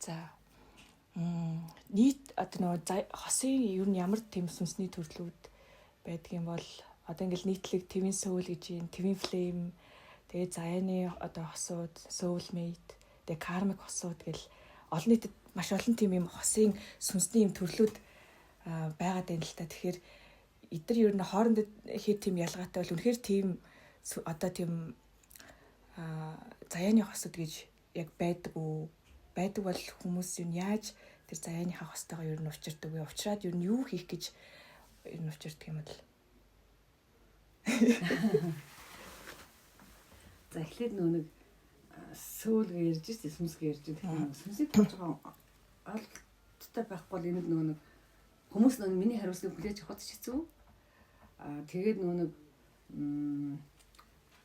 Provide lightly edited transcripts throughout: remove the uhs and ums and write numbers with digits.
За нийт одоо нөгөө хосын ер нь ямар тийм сүнсний төрлүүд байдгийн бол одоо ингээл нийтлэг твин soul гэж юм, twin flame, тэгээ заяаны одоо хосууд, soulmate, тэгээ karmic хосууд гэл олон нийтэд маш олон тийм юм хосын сүнсний юм төрлүүд байгаад байна л та. Тэгэхээр эдгээр ер нь хоорондоо хэд тийм ялгаатай бол үнэхээр тийм одоо тийм заяаны хосууд гэж яг байдаг уу? Байдаг бол хүмүүс юу яаж тэр заяаныхаа хостойгоо ер нь учирдаг вэ? Учраад ер нь юу хийх гэж ер нь учирдаг юм бол? За эхлээд нэг сөүл ярьж ирсэн, сүнс ярьж ирсэн. Сүнсийг тавьж байгаа ойлголттой байхгүй бол энэ нэг хүмүүс миний хариуцлагыг хүлээж авах ч хэцүү. Тэгээд нэг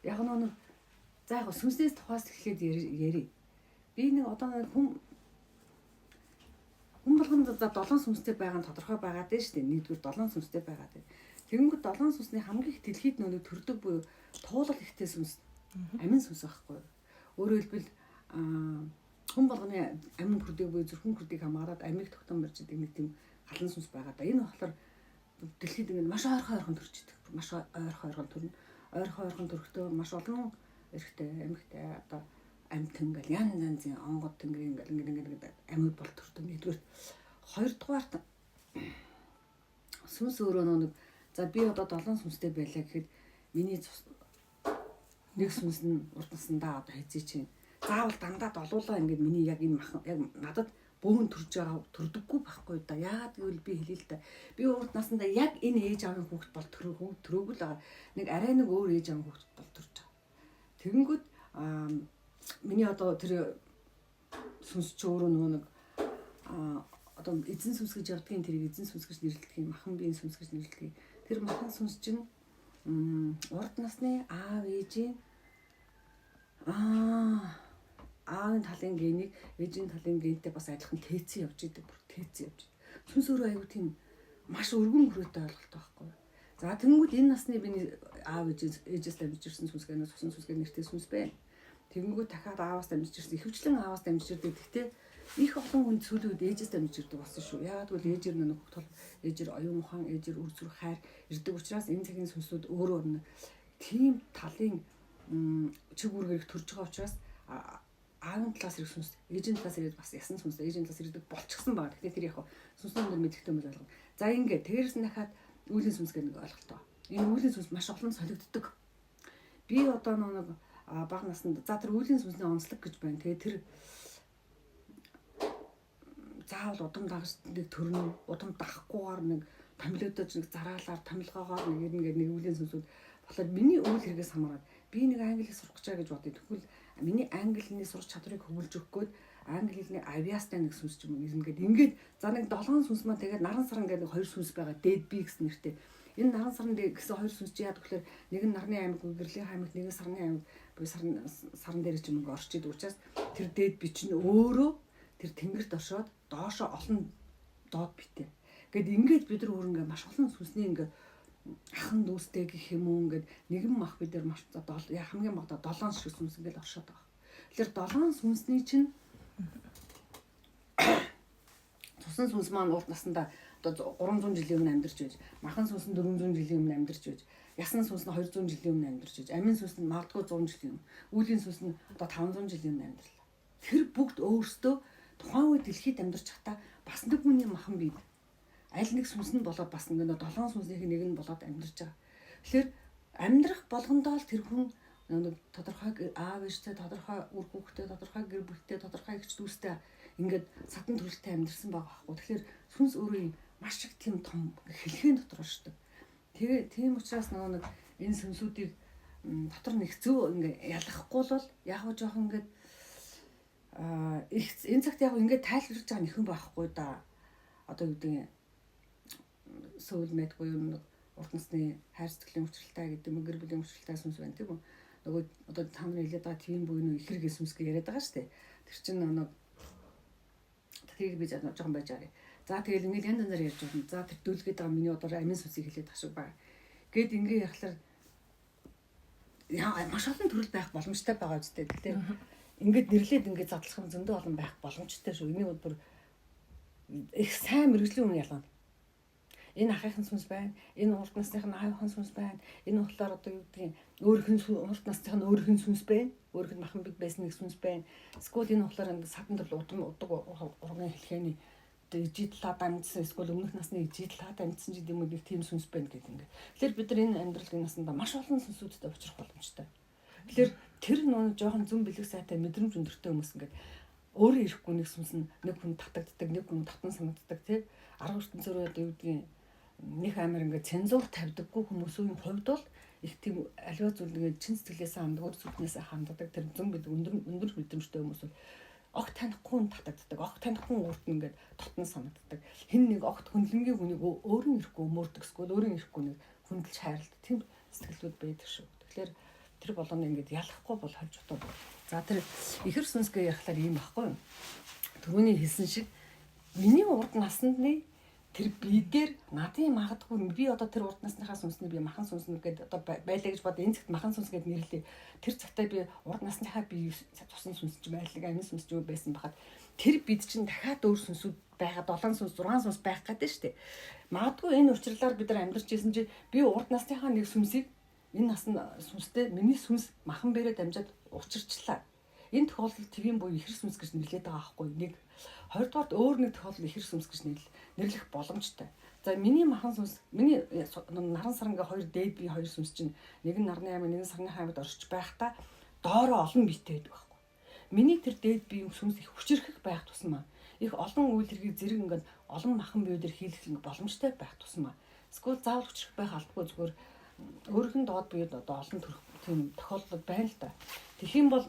яг нэг за яг сүнснээс тухаас эхлээд ярий. Би нэг одоо хүн болгонд за 7 сүнстэй байгаа нь тодорхой байгаад байна шүү дээ. Нэгдүгээр 7 сүнстэй байгаад байна. Тэгэнгүүт 7 сүнсний хамгийн их дэлхийд нөгөө төрдөг буюу туулал ихтэй сүнс амин сүнс байхгүй. Өөрөөр хэлбэл хүн болгоны амин хүрдэг буюу зүрхэн хүрдгийг хамаарад амийг тогтоон барьж идэг нэг тийм галан сүнс байгаа да. Энэ болохоор дэлхийд ингээд маш ойрхон төрж идэг. Маш ойрхон төрнө. Ойрхон төрөхдөө маш олон эрэгтэй, эмэгтэй одоо амьтан гэл янз янзын онгод тэнгэрийн гэл ингээд амьд бол төрдөг. Нэгдүгээр хоёрдугаарт сүнс өөрөө нэг за би одоо 7 сүнстэй байлаа гэхэд миний нэг сүнс нь урд насндаа одоо хэзээ чинь заавал дандаа долуулаа ингээд миний яг энэ яг надад бөөн төрж байгаа төрдөггүй байхгүй да. Яагаад гэвэл би хэлээ л да. Би урд насндаа яг энэ ээж аавын хүүхэд бол төрөөгүй л байгаа. Нэг арай нэг өөр ээж аавын хүүхэд бол төрж байгаа. Тэгэнгүүт миний одоо тэр сүнс ч өөрөө нэг одоо эзэн сүнс гэж явдгийн тэрийг эзэн сүнс гэж нэрлэдэг юм, махан биеийн сүнс гэж нэрлэдэг. Тэр махан сүнс чинь урд насны аав ээжийн аавын талын генийг ээжийн талын гентэй бас адилхан тээцэн явж идэг, бүр тээцэн явж. Сүнс өөрөө аюу тийм маш өргөн хүрээтэй ойлголт байхгүй. За тэнгүүд энэ насны биний аав ээжээс дамжиж ирсэн сүнс гэнэ сусан сүнс гэнэ нэртэй сүнс байна. Тэнгүүд дахиад ааваас дамжиж ирсэн, ихэвчлэн ааваас дамжиж ирдэг. Гэхдээ их олон хүн сүүлийн үед ээжээс дамжиж ирдэг болсон шүү. Яагаад гэвэл ээжээр нэг хөлт ээжээр оюун ухаан, ээжээр үр зүрх хайр ирдэг учраас энэ цагийн сүнсүүд өөрөө нэг тийм талын чиг үүргээр төрж байгаа учраас аавын талаас ирэх сүнс, ээжийн талаас ирээд бас ясан сүнс, ээжийн талаас ирдэг болчихсон байна. Гэхдээ тэр яг сүнсний өндөр мэдгэдэг юм болгоно. За ингээд тэгээрээс нь дахиад үүлийн сүнс гэх нэг ойлголт байна. Энэ үүлийн сүнс маш олон солигддог. Би одоо нэг бага наснд за тэр үүлийн сүнсний онцлог гэж байна. Тэгээ тэр заавал удам дагаж нэг төрнө, удам дахахгүйгээр нэг томилогдож нэг зараалаар томилгоогоор нэг нэг үүлийн сүнсүүд болохоор миний үйл хэрэгээс хамаарат би нэг англи хэл сурах гэж байгаа гэж бодъё. Тэгвэл миний англи хэлний сурах чадварыг хөгжүүлж өгөх гээд англи хэлний авиастай нэг сүнс юм ингээд за нэг 7 сүнс маань тэгээд наран саран гэдэг 2 сүнс байгаа. Дээд би гэсэн нэртэй. Энэ наран саран гэсэн 2 сүнс чи яадаг гэхээр нэг нь нарны аймаг, гэрлийн аймаг, нэг нь сарны аймаг, буюу сарн дээр ч юм ингээд орч идэг учраас тэр дээд би чинь өөрөө тэр тэнгэрт оршоод доошоо олон доод битээ. Ингээд бид нар өөр ингээд маш олон сүнсний ингээд ахан дүүстэй гэх юм уу ингээд нэгэн мах бид нар маш хамгийн багадаа 7 шиг сүнс ингээд оршоод байгаа. Тэгэхээр 7 сүнсний чинь тусан сүнс маань урт наснда одоо 300 жилийн өмнө амьдарч байж, махан сүнс нь 400 жилийн өмнө амьдарч байж, ясны сүнс нь 200 жилийн өмнө амьдарч байж, амин сүнс нь магадгүй 100 жилийн өмнө, үүлийн сүнс нь одоо 500 жилийн өмнө амьдарлаа. Тэр бүгд өөрсдөө тухайн үед дэлхийд амьдарч хата бас нэг хүний махан бий. Аль нэг сүнс нь болоод бас нэг 7 сүнсний нэг нь болоод амьдарч байгаа. Тэгэхээр амьдрах болгондоо л тэр хүн нэг тодорхой аав ээжтэй, тодорхой үр хүүхдээ, тодорхой гэр бүлтэй, тодорхой эгч дүүстэй ингээд садан төрөлтэй амьдарсан байгаа байхгүй. Тэгэхээр сүнс өөрөө маш их тийм том хэлхээний дотор оршдог. Тэгээ тийм учраас нэг энэ сүнсүүдийг дотор нэг зөө ингээд ялгахгүй бол яг гоо жоохон ингээд энэ цагт яг ингээд тайлбарлаж байгаа нөхөн байхгүй да. Одоо юу гэдэг soulmate буюу нэг урт насны хайр сэтгэлийн өвчлөлтэй гэдэг юм, гэр бүлийн өвчлөлтэй сүнс байна тийм үү? Нөгөө одоо та нар хэлээд байгаа тийм буюу ихэрэг сүнс гэж яриад байгаа шүү дээ. Тэр чинь нэг тэрийг би жоохон байж арай. За тэгэл ингээд янз янзаар ярьж байна. За тэр дүүлгээд байгаа миний одоо амин сүнсийг хэлээд тах шиг байна. Гэт ингээд ярахлаар яа маш олон төрөл байх боломжтой байгаа үстэй. Тэгэхээр ингээд нэрлээд ингээд задлах юм зөндөө олон байх боломжтой шүү. Энийг бүр их сайн мэрэгжлийн хүн ялгана. Энэ ахыхын сүнс байна. Энэ урт насных нь аавынхын сүнс байна. Энэ болохоор одоо юу гэдгийг өөрийнх нь урт насных нь өөрийнх нь сүнс байна. Өөрийнх нь махан бид байсан нэг сүнс байна. Эсвэл энэ болохоор ингээд садан төл удаг урганы хэлхээний жидл хаад амьдсан эсвэл өмнөх насны жидл хаад амьдсан ч гэдэм үү нэг тийм сүнс байна гэдэг ингээд. Тэгэхээр бид нар энэ амьдралын насанда маш олон сүнсүүдтэй уулзах боломжтой. Тэгэхээр тэр нөө жоохон зүн бэлэг сайтай мэдрэмж өндөртэй хүмүүс ингээд өөрөө ирэхгүй нэг сүнс нь нэг хүн татагддаг, нэг хүн татан санагддаг тий. Арга ертөнцөөр одоо юу гэдгийг нэг амар ингээд цензуур тавьдаггүй хүмүүсийн хувьд бол их тийм аливаа зүйл ингээд чин сэтгэлээсээ хамдаг, өөр зүрхнээсээ хамдаг тэр зүн бэлэг өндөр мэдрэмжтэй хүмүүс огт танихгүй хүн татагддаг, огт танихгүй урд нь ингээд татан санагддаг. Хин нэг огт хөндлөнгийн хүнийг өөрөө ирэхгүй өмөрдөг эсвэл өөрөө ирэхгүй нэг хүндэлж хайрладаг тийм сэтгэлүүд байдаг шүү. Тэгэхээр тэр болгоно ингээд ялахгүй бол хольж утаа. За тэр ихэр сүнсгээ ярихлаар ийм байхгүй юу? Түрүүний хэлсэн шиг миний урд насны тэр бидээр надын магадгүй би одоо тэр урд насныхаа сүнсний би махан сүнс нэгэд одоо байлаа гэж бод энэ цагт махан сүнс гэд нэрлээ. Тэр цагтаа би урд насныхаа би тусан сүнс ч байлаа, амин сүнс ч байсан бахад тэр бид чинь дахиад өөр сүнсүүд байгаа 7 сүнс 6 сүнс байх гэдэг шүү дээ. Магадгүй энэ учирлаар бид нар амьдарч ирсэн чи би урд насныхаа нэг сүнсийг энэ насны сүнстэй миний сүнс махан бэрээ дамжаад учирчлаа. Энэ тохиолдолд твийн буюу ихэр сүнс гэж нэрлэдэг байгаа байхгүй нэг 20 дугаарт өөр нэг тохиолдол ихэр сүнс гэж нэрлэх боломжтой. За миний махан сүнс миний наран саранга хоёр дээд би хоёр сүнс чинь нэг нь нарны аймаг нэг нь сарны хаймад оршиж байхдаа доороо олон биетэй байдаг байхгүй. Миний тэр дээд би сүнс их хүчрэх байх тусмаа их олон үйл хэргийг зэрэг ингээд олон махан биеүүдээр хийлгэх боломжтой байх тусмаа эсвэл заавал хүчрэх байх албагүй зүгээр өөрийнх нь доод биед одоо олон төрх тийм тохиолдол байна л да. Тэгэх юм бол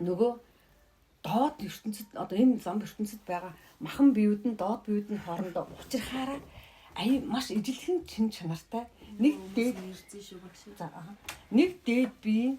нөгөө доод ертөнцид одоо энэ зам ертөнцид байгаа махан биед нь доод биед нь хоорондоо учрахаараа маш ижилхэн чин чанартай нэг дээд ирсэн шүү багш. За нэг дээд би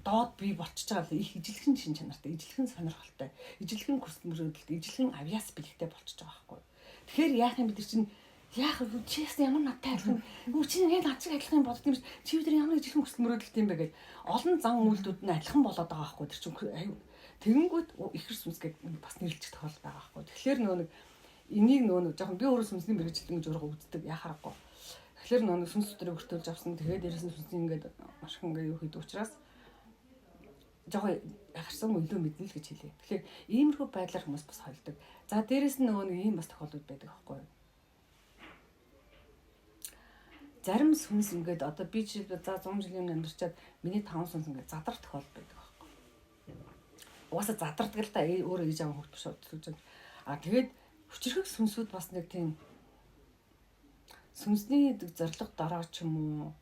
доод би болчихж байгаа л их ижилхэн чин чанартай, ижилхэн сонирхолтой, ижилхэн хүсэл мөрөөдөлт, ижилхэн авьяас бэлэгтэй болчихж байгаа байхгүй. Тэгэхээр яах юм бид нар чинь яах вэ? Чиээс ямар надтай адилхан. Чи яг над шиг адилхан бодд юм чи чи бид нар ямар ижилхэн хүсэл мөрөөдөлт юм бэ гэж олон зан үйлдүүд нь адилхан болоод байгаа байхгүй. Тэр чинь тэгэнгүүт ихэр сүнс гэдэг бас нэрлэж тохиолдол байгаа байхгүй. Тэгэхээр нэг энийг нөгөө жоохон би өөрөө сүнсний мэрэгчлэн гэж өөрөө үздэг яхахгүй. Тэгэхээр нөгөө сүнс өдрөө өртөөлж авсан. Тэгээд дээрээс нь сүнсний ингээд маш их ингээд юу хийдэг учраас жоохон яхарсан мөлөө мэднэ л гэж хэлээ. Тэгэхээр иймэрхүү байдлаар хүмүүс бас холдог. За дээрээс нь нөгөө нэг ийм бас тохиолдол байдаг байхгүй. Зарим сүнс ингээд одоо би чи за 100 жилийн амьдарчаад миний 5 сүнс ингээд задар тохиолдол байдаг байхгүй. Угаасаа задардаг л та өөрөө ээж аав хөвт биш гэж. Тэгээд хүчрэх сүнсүүд бас нэг тийм сүнсний зориг дараа ч юм уу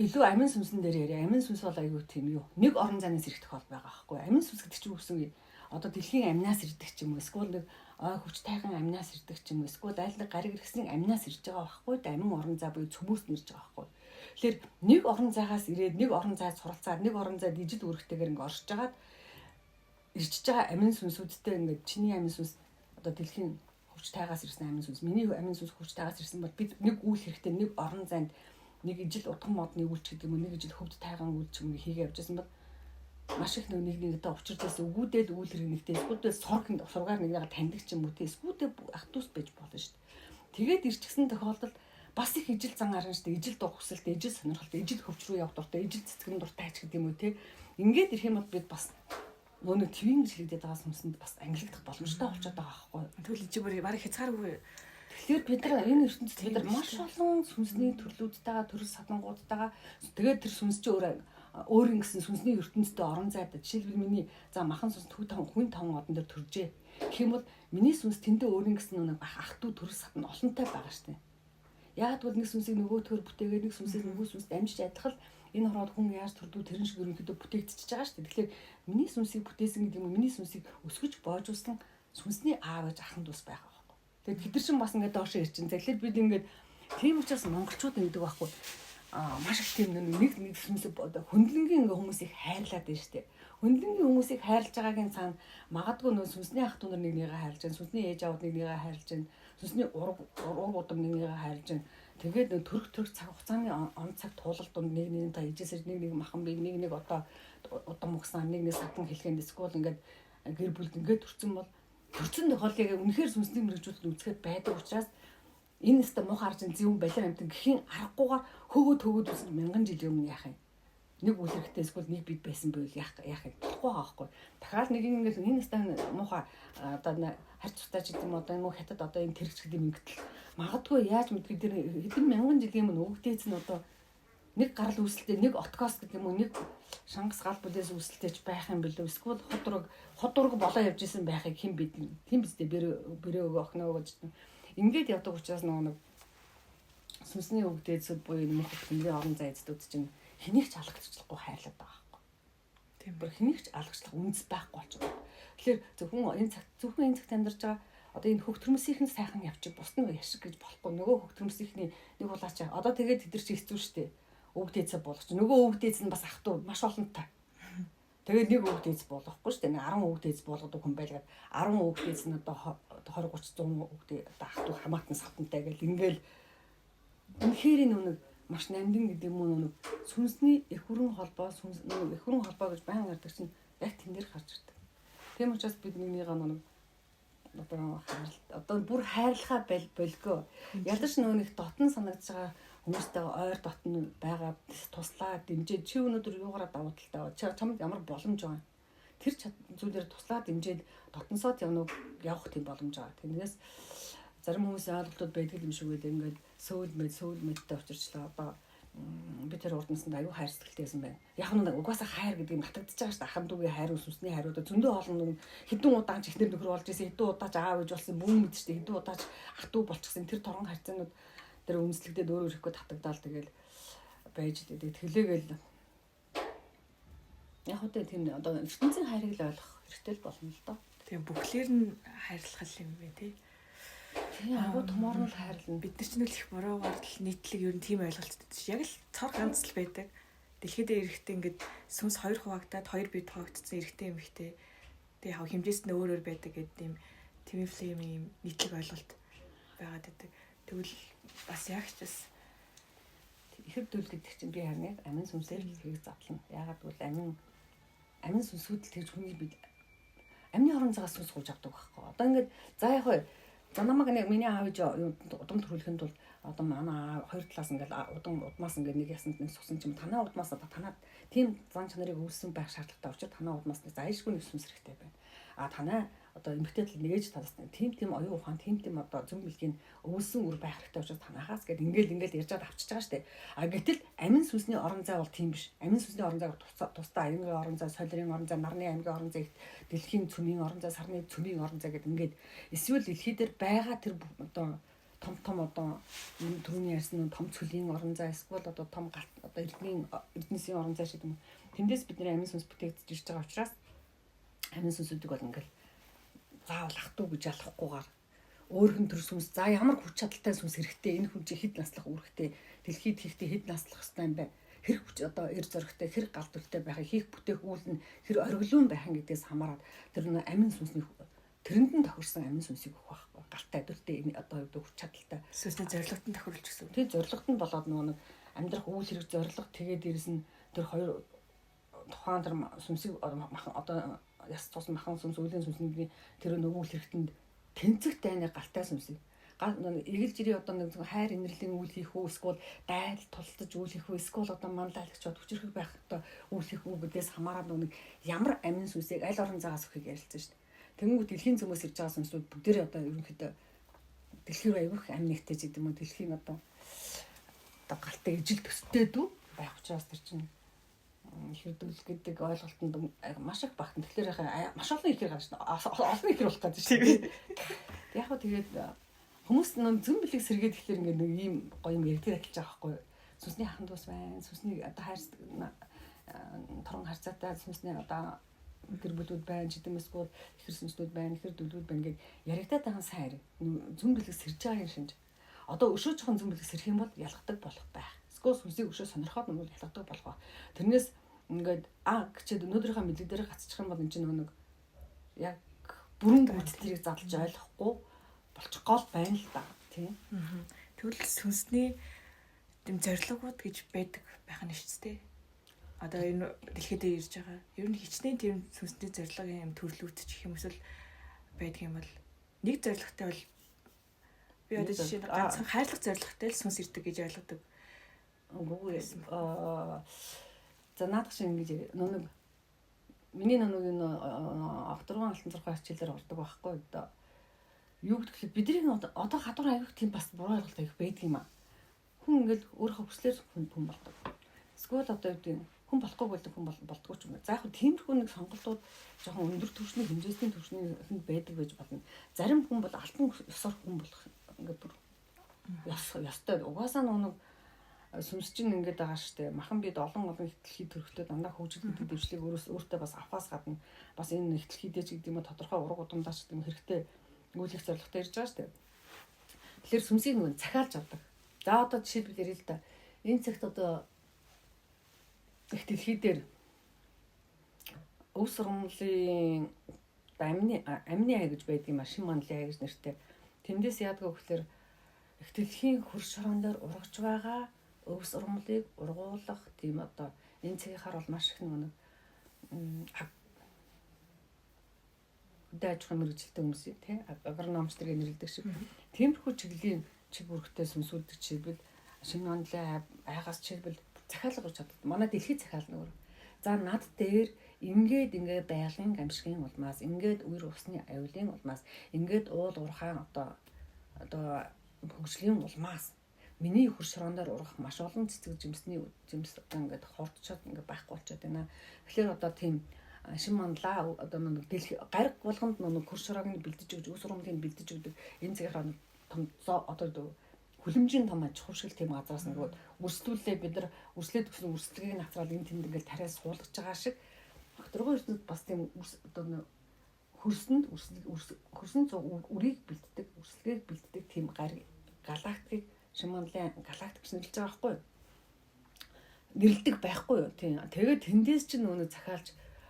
илүү амин сүнсэн дээр яриа. Амин сүнс бол айгүй тийм юу. Нэг орон зайнаас ирэх тохиолдол байгаа байхгүй. Амин сүнс гэдэг чинь үгүй одоо дэлхийн амнаас ирдэг ч юм уу. Эсвэл нэг хүч тайхан амнаас ирдэг ч юм уу. Эсвэл айл нэг гариг иргэсний амнаас ирж байгаа байхгүй. Амин орон зай буюу цөмөөс нэрж байгаа байхгүй. Тэгэхээр нэг орон зайгаас ирээд нэг орон зайд суралцаад нэг орон зайд ижил үүрэгтэйгээр ингээ оршиж жагаад ирчиж байгаа амин сүнсүүдтэй ингээ чиний амин сүнс одоо дэлхийн хүч тайгаас ирсэн амин сүнс миний амин сүнс хүч тайгаас ирсэн бол бид нэг үйл хэрэгтэй нэг орон зайд нэг ижил удам модны үйлч гэдэг юм нэг ижил хөвд тайгаан үйлч юм хийгээ явжсэн бол маш их нэг нэгтэй учирдээс өгүүдэл үйл хэрэг нэгтэй эсвэл сургаар нэг яга таньдаг ч юм уу те эсвэл ах トゥ ус байж болно шүү дээ. Тэгээд ирчихсэн тохиолдолд бас их ижил зан гарна шүү дээ. Ижил дуу хүсэлтэй, ижил сонирхолтой, ижил хөвч рүү явах дуртай, ижил цэцгэн дуртай ч гэдэг юм уу те. Ингээд ирэх юм бол бид бас нөгөө твин гэж хэлдэг байгаа сүнсэнд бас ангилагдах боломжтой болчиход байгаа байхгүй. Тэгвэл чи бүр барыг хязгааргүй. Тэгэхээр бид нар энэ ертөнцид бид нар маш олон сүнсний төрлүүдтэйгээ төрөл садангуудтайгаа тэгээд тэр сүнс чи өөрийн гэсэн сүнсний ертөнцид орон зайд жишээлбэл миний за махан сүнс хүн таван одон дээр төржээ. Гэх юм бол миний сүнс тэндээ өөрийн гэсэн нэг ах トゥ төрөл садан олонтой байгаа шүү дээ. Яг бол нэг сүнсийг нөгөө төр бүтээгээд нэг сүнсийг нөгөө сүнст амжиж адилхан энэ хороод хүн яаж төрдөө тэрэн шиг ерөнхийдөө бүтээгдчихэж байгаа шүү дээ. Тэгэхээр миний сүнсийг бүтээсэн гэдэг юм миний сүнсийг өсгөж боожуулсан сүнсний аав ээж ахын дус байгаа байхгүй. Тэгээд бид нар чинь бас ингээд доошоо ирчин. Тэгэхээр бид ингээд тийм учраас монголчууд ингэдэг байхгүй. Маш их тийм нэг сүнс хөндлөнгийн ингээ хүмүүсийг хайрлаад байна шүү дээ. Хөндлөнгийн хүмүүсийг хайрлаж байгаагийн цаана магадгүй нөө сүнсний ах トゥ нар нэг нэгээ хайрлаж байна. Сүнсний ээж аавд нэг нэгээ хайрлаж байна. Сүнсний ураг удам нэг нэгээ хайрлаж байна. Тэгээд төрөх цаг хугацааны он цаг туулалд нэг та ижээсэр нэг махан би нэг одоо удаан мөхсөн нэг садан хэлхэнд эсвэл ингээд гэр бүлд ингээд төрсөн бол төрсөн тохиолыг үнэхээр сүнсний мэрэгжүүлэлт үзэхэд байдаг учраас энэ өстө мух аржин зөв балиар амтан гэхийн аргагүйгээр хөгөөд үсэн мянган жилийн өмнө яах юм. Нэг үл хэрэгтэй эсвэл нэг бид байсан байвал яах юм болохгүй байгаа байхгүй. Дахиад нэг ингээд энэ өстө муха одоо харьц цутаач гэдэг юм одоо энэ хятад одоо энэ тэрэгч гэдэг юм гэтэл магадгүй яаж мэдгүй тэр хэдэн мянган жилийн өмнө өвгдээц нь одоо нэг гарал үүсэлтэй нэг откост гэдэг юм уу нэг шангас гал бүлээс үүсэлтэйч байх юм билүү эсвэл ходург болоо явж исэн байхыг хэн бидтэй бэрээ өгөө охноо гэж ингээд явдаг учраас нэг сүнсний өвгдээцүүд буюу энэ мөх хөдөлмөрийн орон зай эзэдүүд чинь хэнийг ч алгацчихлахгүй хайрлаад байгаа байхгүй. Тийм бүр хэнийг ч алгацлах үндэс байхгүй болчиход. Тэгэхээр зөвхөн энэ цагт амьдарч байгаа одоо энэ хөгтөрмөсийнхэн сайхан явчих бус нь яшиг гэж болохгүй нөгөө хөгтөрмөсийнхний нэг улаач одоо тэгээд тэд нар чи хэцүү штэ өвгдээцээ болгоч нөгөө өвгдээц нь бас ах トゥ маш олонтой тэгээд нэг өвгдээц болгохгүй штэ 10 өвгдээц болгодог хүн байлгаад 10 өвгдээц нь одоо 20 30 100 өвгдээ одоо ах トゥ хамаатан савтантай гэл ингээл үнэхээр нэг маш нандин гэдэг юм уу сүнсний их хүрэн холбоо гэж байн гардаг чинь яг тэн дээр гарч ирдэг. Тийм учраас бид нэгнийгээ одоо бүр хайрлахаа болго. Ядаж нэг дотн санагдж байгаа хүмүүстэй ойр дотн байгаа туслаа дэмжиж чи өнөөдөр юугаараа давуу талтай чамд ямар боломж байгаа. Тэр зүйлээр туслаа дэмжиж дотносоод явах тийм боломж байгаа. Тэндээс зарим хүмүүсийн ойлголтууд байдаг юм шиг үү ингээд сөүл мэдтэй учирчлаа одоо би тэр урднасанд аюу хайр сэтгэлтэйсэн байна. Яг нэг угаасаа хайр гэдэг юм батгдчихж байгаа шүү дээ. Ахын дүүгийн хайр сүнсний хайруудаа зөндөө олон хэдэн удаач ихнэр нөхөр болж исэн, хэдэн удаач аав ээж болсон бүүн мэд шүү дээ. Хэдэн удаач ах トゥ болчихсон. Тэр торон харьцаанууд тэр үнслэгдээд өөрөө ирэхгүй татагдаал тэгэл байж дээ. Тэлээгээл яг үгүй тийм одоо ертөнцийн хайрыг л ойлгох хэрэгтэй л болно л доо. Тийм бүхлээр нь хайрлах юм бэ тий. Тийм агуу томоор нь хайрлна. Бид нар ч нэг их бороогаар л нийтлэг ер нь тийм ойлголттой шүү. Яг л цор ганц л байдаг. Дэлхийд эрэхтэй ингээд сүнс 2 хуваагдаад 2 бие хуваагдсан эрэхтэй юм ихтэй. Тэгээ хав хэмжээс нь өөр байдаг гэдэг юм TV flame юм нийтлэг ойлголт байгаад байдаг. Тэгвэл бас яг ч бас ихэр дүүл гэдэг чинь би харна амин сүнсээр л хийх задлана. Яагаад гэвэл амин сүнсүүд л тэгж хүний бид амны орон цагаас сүнс гуйж авдаг байхгүй. Одоо ингээд за яг за намайг нэг миний аав ээж удам төрүүлэхэд бол одоо манай хоёр талаас ингээд удмаас ингээд нэг ясанд нэг сусан ч юм танаа удмаас одоо танаад тийм зан чанарыг үүссэн байх шаардлагатай учраас танаа удмаас нэг заашгүй нэг сүнс хэрэгтэй байна. Танаа одоо эмгтээ тал нэгэж талаас нь тийм оюун ухаан тийм одоо зөв бэлгийн өвлсөн үр байх хэрэгтэй учраас танахаас гээд ингээд ярьж авчиж байгаа штэ. Гэтэл амин сүнсний орон зай бол тийм биш. Амин сүнсний орон зай тусдаа аймгийн орон зай, солирын орон зай, нарны аймгийн орон зай, дэлхийн цөмийн орон зай, сарны цөмийн орон зай гэдэг ингээд эсвэл дэлхий дээр байгаа тэр одоо том одоо түрүүний ярьсан том цөлийн орон зай эсвэл одоо том одоо эрдэнэсийн орон зай шиг юм. Тэндээс бидний амин сүнс бүтээгдэж ирж байгаа учраас амин сүнсүүдийг бол ингээд заавал ах トゥ гэж ялахгүйгээр өөрхөн төр сүнс за ямар хүч чадалтай сүнс хэрэгтэй энэ хүн хэд наслах үүрэгтэй дэлхийд хийхдээ хэд наслах ёстой юм бэ хэр хүч одоо эр зоригтой хэр гал дүртэй байхыг хийх бүтээх үйл нь хэр ориглон байх нь гэдгээс хамаарат тэр амин сүнсний тэрэнд нь тохирсон амин сүнсийг өгөх байхгүй галтай дүртэй энэ одоо хүч чадалтай сүнсний зорилгот нь тохируулж гэсэн. Тэр зорилгот нь болоод нэг амьдрах үйл хэрэг зорилго тэгээд дээрэс нь тэр хоёр тухайн тэр сүнсийг одоо яс цус махан сүнс үеийн сүнсний тэр нөгөө үйл хэрэгтэнд тэнцэх дайны галтай сүнсийг эргэл жирийн одоо нэг хайр инэрлийн үйл хийх үү эсвэл дайд тултаж үйл хийх үү эсвэл одоо манлайлагч бод хүчрэх байх одоо үйл хийх үү гэдээс хамаарат нэг ямар амин сүнсийг аль орон заагаас өгөхийг ярилцсан шүү дээ. Тэнгүү дэлхийн цөмөөс ирж байгаа сүнсүүд бүгдээрээ одоо ерөнхийдөө дэлхийн рүү аягүй амин нэгтэй гэдэг юм уу дэлхийн одоо галтай ижил төстэй дүү байх учраас тэр чинь ихэдүүл гэдэг ойлголтод маш их багтан. Тэгэхээр маш олон ихэр гарч олон ихэр болох гэдэг шүү дээ. Яг хөө тэгээд хүмүүс зөв бэлэг сэргээд ихлээр ингээд нэг ийм гоё юм ярьдаг ажиллаж байгаа байхгүй юу? Сүнсний хахан дус байна. Сүнсний одоо хайр торон харьцаатай сүнсний одоо гэр бүлүүд байна, чидэмэсгүүд ихэр сүнснүүд байна, ихэр дөлгүүд байна гэд яригадаад байгаа сайр зөв бэлэг сэрж байгаа юм шинж. Одоо өшөө жоохон зөв бэлэг сэрэх юм бол ялгадаг болох байх. Эсвэл сүнсийг өшөө сонирхоод нь ялгадаг болох. Тэрнээс ингээд гэчээд өнөөдрийнхөө мэдлэг дээр гацчих юм бол энэ чинь нэг яг бүрэн гүйцэтгэлийг задлж ойлгохгүй болчих гол байна л да тийм. Тэгвэл сүнсний тэм зорилгоуд гэж байдаг байх нь шүү дээ. Одоо энэ дэлхийд ирж байгаа. Ер нь хичнээн тийм сүнсний зорилгын юм төрлүүдчих юм эсвэл байдаг юм бол нэг зорилготой бол би одоо жишээ нь ганцхан хайрлах зорилготой л сүнс ирдэг гэж ойлгодог. Үгүй за наадах шиг ингэж нэг миний нэг энэ авторгон алтан зурхай хичээлээр ордог байхгүй одоо юу гэвэл бидний одоо хадвар авих тийм бас буруу ойлголт авих байдаг юм аа. Хүн ингээл өөрөө хүслээр хүн болдог. Эсвэл одоо юу гэдэг хүн болохгүй болдог хүн болдгоо ч юм уу. За яг тиймэрхүү нэг сонголтууд жоохон өндөр түвшний хэмжээний түвшний хүнд байдаг байж болно. Зарим хүн бол алтан ёсоор хүн болох ингээд бүр ёстой. Угаасаа нэг сүнс чинь ингээд байгаа штэ. Махан бид олон ихтлхий төрхтөө дандаа хөгжил гэдэг дэвшлиг өөртөө бас авахаас гадна бас энэ ихтлхий дэж гэдэг юм тодорхой ураг удамдаач гэдэг хэрэгтэй өгүүлэх зорилготой ирж байгаа штэ. Тэгэхээр сүнсийг нэг захиалж авдаг. За одоо жишээлбэл ярил л да. Энэ цагт одоо их дэлхий дээр өв сургуулийн амны ай гэж байдаг юм а, шин манлын ай гэж нэртэй. Тэндээс яадаг вэ гэхээр их дэлхийн хөрш шороон дээр урагч байгаа өв сургуулийг ургуулах тийм одоо энэ цагийнхаар бол маш их нэг дэжх мэрэгчлээ хүмүүс тий агрономчдыг нэрлэдэг шиг тиймэрхүү чиглэлийн чиг бүрхтэй сүнсүүд жишээлбэл шин манлын айгаас жишээлбэл захиалга гэж чаддаг. Манай дэлхий захиална өөр. За над дээр ингээд байгалийн гамшигын улмаас ингээд үер усны аюулын улмаас ингээд уул уурхайн одоо хөгжлийн улмаас миний хөрш шорондоор ургах маш олон цэцэг жимс одоо ингээд хордчоод ингээд байхгүй болчиход байна. Тэгэхээр одоо тийм шин манлаа одоо нэг дэлхий гариг болгонд нэг хөрш шороог бэлдэж өгч өс сургуулийн бэлдэж өгдөг энэ цагаараа том одоо хүлэмжийн том аж ахуй шиг тийм газраас нөгөө өрсөлдүүлээ бид нар өрслээд өгсөн өрсөлдгийг нацраад энэ тэнд ингээд тариас суулгаж байгаа шиг дөрвөн эрдэнэт бас тийм одоо хөрсөнд үрийг бэлддэг өрсөлдөгийг бэлддэг тийм галактикийг шин манлын галактик гэж нэрлэж байгаа байхгүй юу? Нэрлдэг байхгүй юу? Тийм. Тэгээд тэндээс чинь нөгөө захиалж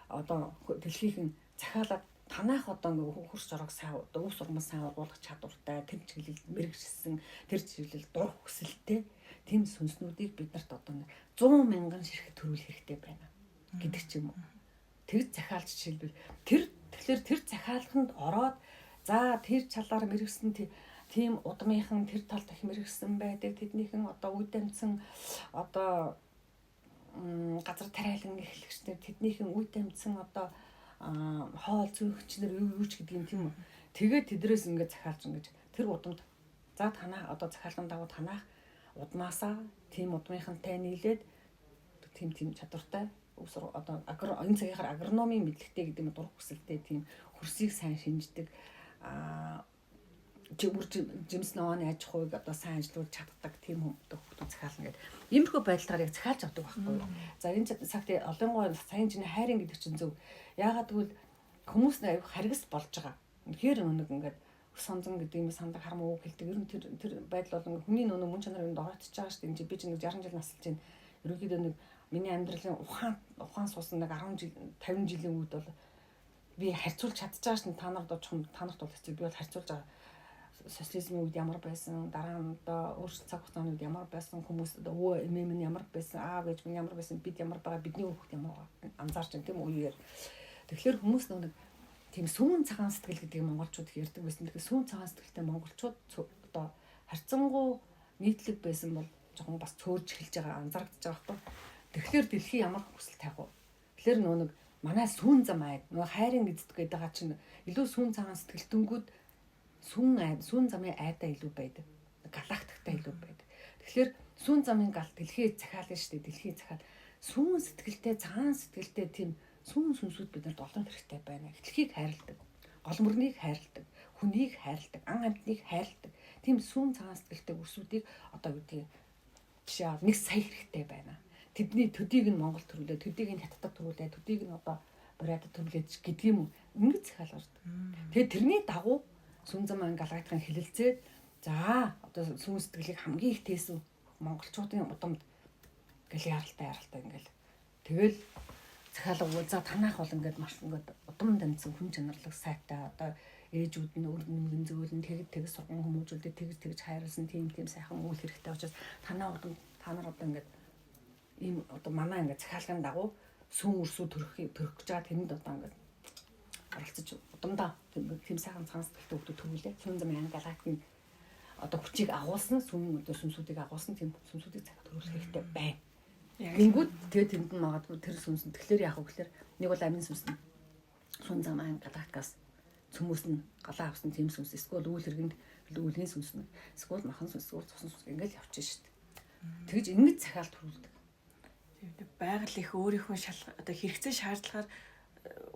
одоо дэлхийнхэн захиалаад танах одоо нөгөө хөрш жорог сайн одоо өв сургамж сайн ургуулах чадвартай тэр чиглэлд мэрэгжсэн тэр чиглэл дур хүсэлтэй тийм сүнснүүдийг биднэрт одоо 100 мянган ширхэг төрүүл хэрэгтэй байна гэдэг ч юм уу. Тэгж захиалж жишээлбэл тэгэхээр тэр захиалганд ороод за тэр чалаар мэрэгсэн тийм удмынхан тэр талд их мэрэгсэн байдаг тэднийхэн одоо үд амьдсан одоо газар тариалан эхлэгчнэр тэднийхэн үд амьдсан одоо хоол зөөгчнөр юу ч гэдэг юм тийм үү. Тэгээд тэдрээс ингээд захиалж ингэж тэр удамд за танаа одоо захиалган дагуу танах удмаасаа тийм удмынхантай нийлээд тийм чадвартай өсөр одоо энэ цагийнхаар агрономийн мэдлэгтэй гэдэг нь дур хүсэлтэй тийм хөрсийг сайн шинждэг жимс нооны аж ахуйг одоо сайн ажиллуулж чаддаг тийм хүмүүс захиална гэдэг. Иймэрхүү байдлаар яг захиалж авдаг байхгүй юу. За энэ цагт олонгой сайн чиний хайрын гэдэг чинь зөв. Яагаад гэвэл хүмүүс аюу харгас болж байгаа. Тэгэхээр нэг ингээд сонзон гэдэг юм сандаг харам үг хэлдэг. Ер нь тэр байдал бол хүний нөгөө мөн чанарын дороотж байгаа шүү дээ. Би чинь 60 жил насалж байна. Ерөнхийдөө нэг миний амьдралын ухаан суусан нэг 10 жил 50 жилийн үед бол би харьцуулж чадчихсан шин та нарт бол хэцүү би бол харьцуулж байгаа. Социализмын үед ямар байсан, дараа нь одоо өөрчлөлт цаг хугацааны үед ямар байсан, хүмүүс одоо өвөө эмээ минь ямар байсан, аав ээж минь ямар байсан, бид ямар байгаа, бидний хүүхд ямар байгаа анзаарч байна тийм үеэр. Тэгэхээр хүмүүс нэг тийм сүүн цагаан сэтгэл гэдэг монголчууд их ярьдаг байсан. Тэгэхээр сүүн цагаан сэтгэлтэй монголчууд одоо харьцангуй нийтлэг байсан бол жоохон бас цөөрж эхэлж байгаа анзаарэгдэж байгаа байхгүй. Тэгэхээр дэлхий ямар хүсэл тавих вэ? Тэгэхээр нэг манай сүүн зам айд, нөгөө хайрын эзэд гэдэг байгаа чинь илүү сүүн цагаан сэтгэлтэнгүүд сүүн замын айдаа илүү байдаг. Галактиктай илүү байдаг. Тэгэхээр сүүн замын гал дэлхий захиална шүү дээ. Дэлхий захиал. Сүүн сэтгэлтэй, цагаан сэтгэлтэй тийм сүүн сүнсүүд биднэрт олон хэрэгтэй байна. Дэлхийг хайрладаг, гол мөрнийг хайрладаг, хүнийг хайрладаг, ан амьтныг хайрладаг. Тийм сүүн цагаан сэтгэлтэй өрсүүдийг одоо үгүй жишээ 1 сая хэрэгтэй байна. Тэдний төдийг нь Монгол төрүүлээ, төдийг нь Хятадд төрүүлээ, төдийг нь одоо Бурайдад төрүүлээд гэдэг юм уу? Ингэж захиалгардаг. Тэгээд тэрний дагуу сүүн замын галактикын хилэлцээд за одоо сүүн сэтгэлийг хамгийн их тээсэн монголчуудын удамд гэл яралтай ингээл тэгэл захиалга за танах бол ингээд маш ингээд удам дамжсан хүн чанарлаг сайтай одоо ээжүүд нь өөр нэмгэн зөөлн тэгж сурган хүмүүжүүлдэг тэгж хайрлсан тийм сайхан үйл хэрэгтэй учраас та нар одоо ингээд ийм одоо манай ингээд захиалгын дагуу сүм өрсөд төрөх гэж байгаа тэнд одоо ингээд оролцож удамдаа тийм сайхан цаанастай хүмүүс төгөлөө сүм замын галактикийн одоо хүчийг агуулсан сүмсүүдийг агуулсан тийм сүмсүүдийг захиад төрүүлэх хэрэгтэй байна. Гингүүд тэгээд тэнд нь магадгүй тэр сүмс нь тэгэхээр яах вэ гэхээр нэг бол амин сүмс нь сүм замын галактикаас цөмөөс нь галаа авсан тийм сүмс эсвэл үйл хэрэгэнд үлгийн сүмс нь эсвэл махан сүмс эсвэл цусан сүмс ингээл явчихна шүү дээ. Тэгж ингэж захиалт төрүүлдэг. Тийм байгаль их өөрийнхөө одоо хэрэгцээ шаардлагаар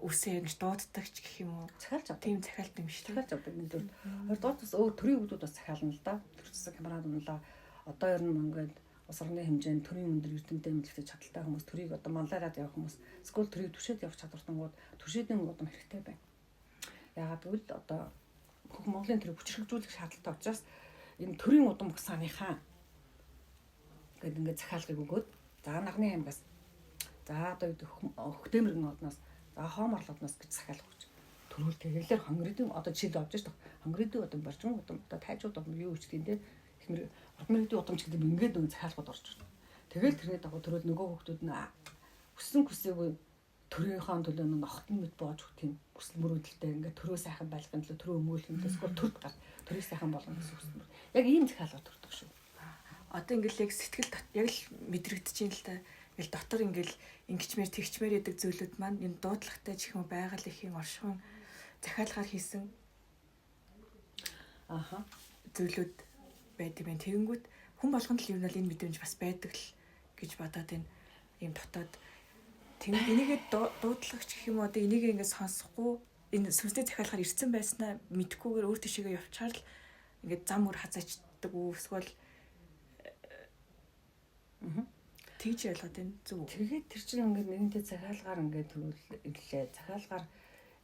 үсээ ингэж дууддаг ч гэх юм уу захиалж авдаг. Тийм захиалт юм шүү дээ. Захиалж авдаг юм дөө. Хоёрдугаар бас өөр төрийн хүмүүс бас захиална л да. Төрчсөн камерад унлаа. Одоо ер нь ингээд ус орны хэмжээнд төрийн өндөр эрдэмтэд эмнэлэгтэй чадaltaй хүмүүс төрийг одоо манлайлаад явах хүмүүс эсвэл төрийг түшээд явах чадвартангууд түшээдийн удам хэрэгтэй байна. Яагаад гэвэл одоо бүх Монголын төрийг хүчрхэгжүүлэх шаардлагатай учраас энэ төрийн удам багсааныхаа гэдэг ингээд захиалгыг өгөөд за нагны аймгаас за одоо Хөтэмэргийн одноос за Хоом орлогоноос гэж захиалга өгч төрүүл тэгэлэр хонгоридын одоо жишээл авч шүү дээ. Хонгоридын удам боржин удам одоо тайжууд удам юу гэж тийм дээ. Ихмэр урдмэрийн удам ч гэдэг ингээд нэг захиалгууд орж байна. Тэгэл тэрний дагуу төрөл нөгөө хүмүүс нь өссөн хүсээгүй төрийнхөө төлөө нохтон мэд боож өгөх тийм хүсэл мөрөөдөлтэй ингээд төрөө сайхан байлгахын төлөө төрөө өмгөөлөх юм эсвэл төрд гар төрийг сайхан болгох гэсэн хүсэл. Яг ийм захиалга төрдөг шүү. Одоо ингээд яг сэтгэл яг л мэдрэгдэж юм л та. Ингээл дотор ингээл ингэчмээр тэгчмээр яадаг зүйлүүд маань энэ дуудлагатай чихэн байгаль ихийн оршихуйн захиалгаар хийсэн зүйлүүд байдаг байна. Тэгэнгүүт хүн болгонд л юм бол энэ мэдрэмж бас байдаг л гэж бодоод байна. Ийм дотоод тэгээд энийгээ дуудлагч гэх юм уу одоо энийг ингээд сонсохгүй энэ сүнсний захиалгаар ирсэн байснаа мэдхгүйгээр өөр тишээгээ явчаар л ингээд зам өр хазаачдаг үү эсвэл тэгж ялгаад байна зүг. Тэгээд тэр чинь ингээд нэгэнтээ захиалгаар ингээд ирлээ. Захиалгаар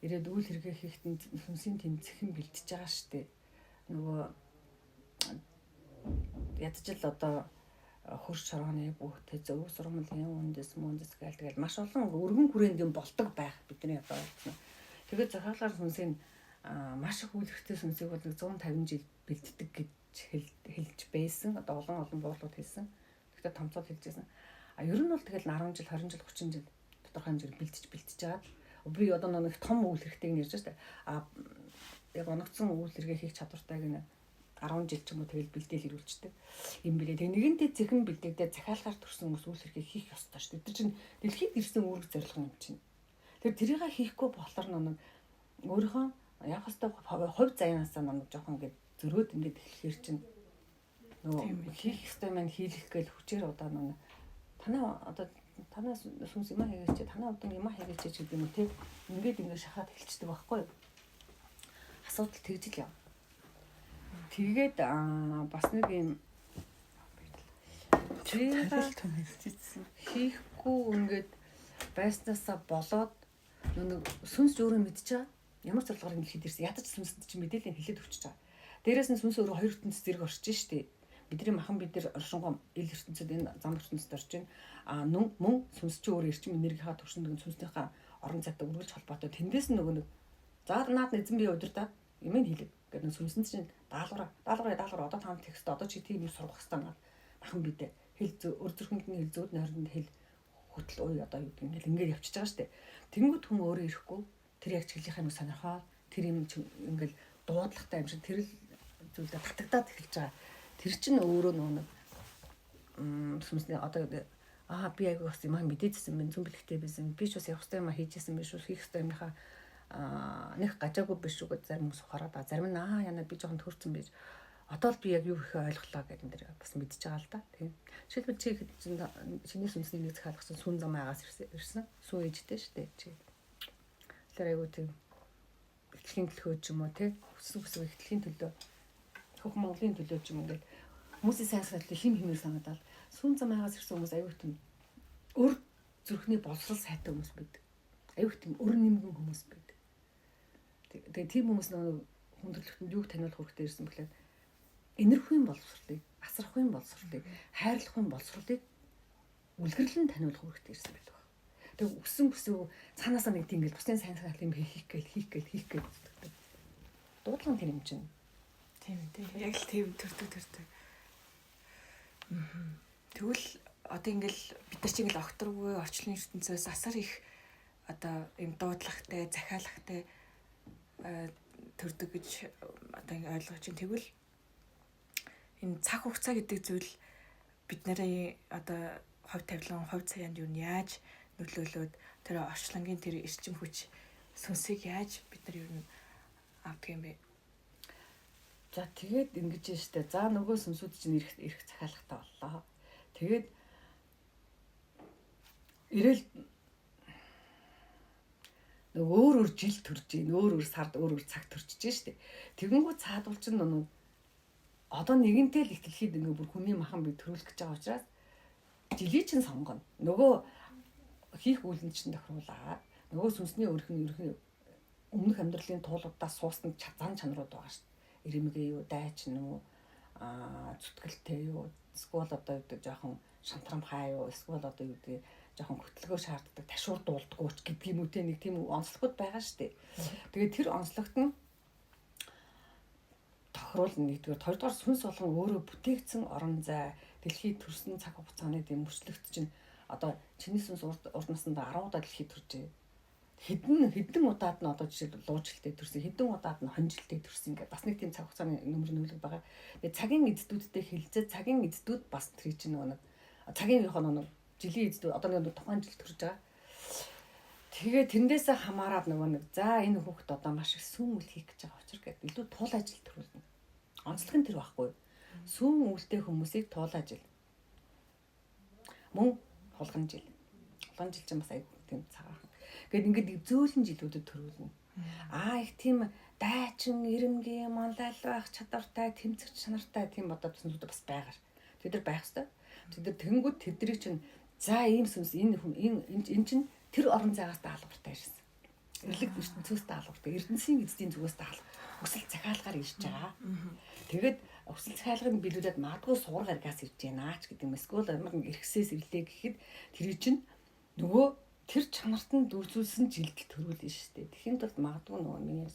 ирээд үйл хэрэгээ хийхэд сүнсийн тэмцэхэн бэлтэж байгаа штеп. Нөгөө ядчил одоо хөрш шорооны бүхтэй зөв сурмалын үндэс гэлтэгэл маш олон өргөн хүрээнд юм болдог байх бидний одоо байна. Тэгээд захиалгаар сүнсийн маш их үйлчлэгтэй сүнсийг бол 150 жил бэлддэг гэж хэлж байсан. Одоо олон буурлууд хэлсэн. Тэгтээ томцоод хэлжсэн. Ер нь бол тэгэл 10 жил, 20 жил, 30 жил тодорхой хэмжээгээр бэлдэж жаад би одоо нэг том үйл хэрэгтэйг нэрж штэ. Яг оногдсон үйл хэрэгээ хийх чадвартайг нэ 10 жил ч юм уу тэгэл бэлдээл ирүүлждэг юм билээ. Тэгээ нэгэнтээ зэхэн бэлдэгдээ захиалгаар төрсэн хүмүүс үйл хэрэгээ хийх ёстой штэ. Тэр чинь дэлхийд ирсэн үүрэг зорилго юм чинь. Тэр тэрийг хийхгүй болохоор нэг өөрийнхөө яг хэвээр хувь заяанасаа нэг жоохон ингэ зөрөөд ингэ эхлэхэр чинь нөгөө хийх ёстой маань хийлэх гээл хүчээр одоо нэг танаа сүнс юм хийгээч танаа удан юм хийгээч гэдэг юм те ингээд шахаад хэлчихдэг байхгүй юу. Асуудал тэгж л яв. Тэгээд бас нэг юм хийхгүй ингээд байснаасаа болоод нэг сүнс өөрөө мэдчихэе. Ямар зорилгоор дэлхийд ирсэн ядаж сүнсэд чинь мэдээлэл хэлээд өчөж байгаа. Дээрээс нь сүнс өөрөө хоёр ертөнцийн зэрэг орж штэ. Бидний махан бид нар оршингоо ил ертөнцид энэ зам ертөнцид орж байна. Мөн сүнс чи өөрөө эрчим энергийнхаа төвшөнд сүнснийхээ орон зайтай үргэлж холбоотой. Тэндээс нөгөө нэг заад наад эзэн бие удирдаад юм хэлэг гэдэг нэг сүнсэн чинь даалгавар одоо таамаг текст одоо чи тийм юм сурах хэрэгтэй надад махан бидээ хэл өр зүрхэнд нь хэл зөөд нойронд хэл хөтөл ой одоо юу гэх юм ингээд явчихж байгаа штэ. Тэнгүүд хүн өөрөө ирэхгүй тэр яг чиглэлийнхаа нэг сонирхоо тэр юм ингээд дуудлагатай юм шиг тэр л зүйлээ татагдаад эхэлж байгаа. Тэр чинь өөрөө нэг сүнсний одоо би айгүй бас юм мэдээдсэн юм зүн бэлгтэй байсан. Би ч бас явах хэрэгтэй юм хийжсэн биш үү хийх хэрэгтэй юмхаа нэг гажаагүй биш үү гэж зарим хүмүүс ухаараад зарим нь яна би жоохон төрсэн байж одоо л би яг юу ихэ ойлголоо гэдэг юм дээр бас мэдчихэж байгаа л да. Тийм. Жишээлбэл чи чиний сүнсний нэг захиалгасан сүн замаагаас ирсэн. Сүү ээжтэй шүү дээ чи. Тэр айгүй тийм ихтгэлийн төлөө ч юм уу те хүссэн ихтгэлийн төлөө хөх Монголын төлөө ч юм ингээд хүмүүсийн сайн сайхныг хэмээр санагдаад сүн замаагаас ирсэн хүмүүс айгүй тийм өр зүрхний боловсрал сайтай хүмүүс байдаг. Айгүй тийм өр нэмгэн хүмүүс байдаг. Тэгээ тийм хүмүүс нэг хүндрэлтэнд юуг таниулах хэрэгтэй ирсэн бэхлээр энергийн боловсролыг, асрахын боловсролыг, хайрлахын боловсролыг үлгэрлэн таниулах хэрэгтэй ирсэн байдаг. Тэгээ өссөн цаанаасаа нэг тийм ингээл бусдын сайн сайхан юм хийх гээл. дуудлага тэр юм чинь. Тийм тийм. Яг л тийм төрдөг. Тэгвэл одоо ингээл бид нар чинь ингээл огторгүй орчлон ертөнцөөс асар их одоо юм дуудлагатай, захиалагтай төрдөг гэж одоо ингээ ойлгож чинь. Тэгвэл энэ цаг хугацаа гэдэг зүйл бид нарын одоо хувь тавилан, хувь цаанд юу нь яаж нөлөөлөөд тэр орчлонгийн тэр эрчим хүч сүнсийг яаж бид нар юу авдаг юм бэ? За тэгээд ингэж штэ. За нөгөө сүнсүүд чинь ирэх захиалагтай боллоо. Тэгээд ирээл нөгөө өөр жил төрж ийн, өөр сард өөр цаг төрчихж штэ. Тэгэнгүүт цаадуул чинь нөгөө одоо нэгэнтэй л ихтлэхэд ингээ бүр хүний махан би төрүүлэх гэж байгаа учраас жилийн чинь сонгоно. Нөгөө хийх үйлэн чинь тохируулаад нөгөө сүнсний өрхний өмнөх амьдралын туулуудаас суусан зан чанарууд байгаа шүү дээ. Ирэмгээ юу, дайч нь юу, зүтгэлтэй юу, эсвэл одоо юу гэдэг жоохон шантрамхай юу, эсвэл одоо юу гэдэг жоохон хөтөлгөө шаарддаг, ташуур дуулдаггүй ч гэдэг юм уу те, нэг тийм онцлогуд байгаа шүү дээ. Тэгээд тэр онцлогт нь тохируулна нэгдүгээр, хоёрдугаар сүнс болгон өөрөө бүтээгдсэн орон зай, дэлхийд төрсөн цаг хугацааны тийм мөчлөгт чинь одоо чиний сүнс урд насндаа 10 удаа дэлхийд төржээ. Хэдэн удаад нь одоо жишээ луужилтээ төрсөн, хэдэн удаад нь хонжилтээ төрсөн ингээд бас нэг тийм цаг хугацааны нөлөөлөг байгаа. Тэгээд цагийн эздүүдтэй хэлцээ, цагийн эздүүд бас тэр чинь нэг цагийн нэг жилийн эздүүд одоо нэг тухайн жил төрж байгаа. Тэгээ тэндээсээ хамаарад нөгөө нэг за энэ хүүхэд одоо маш их сүүн үйл хийх гэж байгаа учраас гэдэг илүү туул ажил төрүүлнэ. Онцлог нь тэр байхгүй. Сүүн үйлтэй хүмүүсийг туул ажил. Мөн хулган жил. Хулган жил чинь бас айгүй тийм цагаахан. Гэт ингээд зөөлөн жилүүдэд төрүүлнэ. Их тийм дайчин, ирэмгийн, манлайл байх чадвартай, тэмцэгч чанартай тийм одоо төснүүд бас байгаа. Тэд нар байх хэвээр. Тэд нар тэнгууд тэднийг чинь за ийм сүнс энэ чинь тэр орон зайгаас даалгавартай ирсэн. Эрлэг ертөнцөөс даалгавартай, эрдэнсийн эзэдийн зүгээс даалгавар. Өсөл захиалгаар ирж байгаа. Тэгээд өсөл захиалгыг биелүүлээд магадгүй суур гаргаас ирж байна ч гэдэг юм. Эсвэл ямар нэг эрхсээс ирлээ гэхэд тэр чинь нөгөө тэр чанарт нь дүрзүүлсэн жилдэл төрүүлнэ шүү дээ. Тэхийн тулд магадгүй нөгөө миний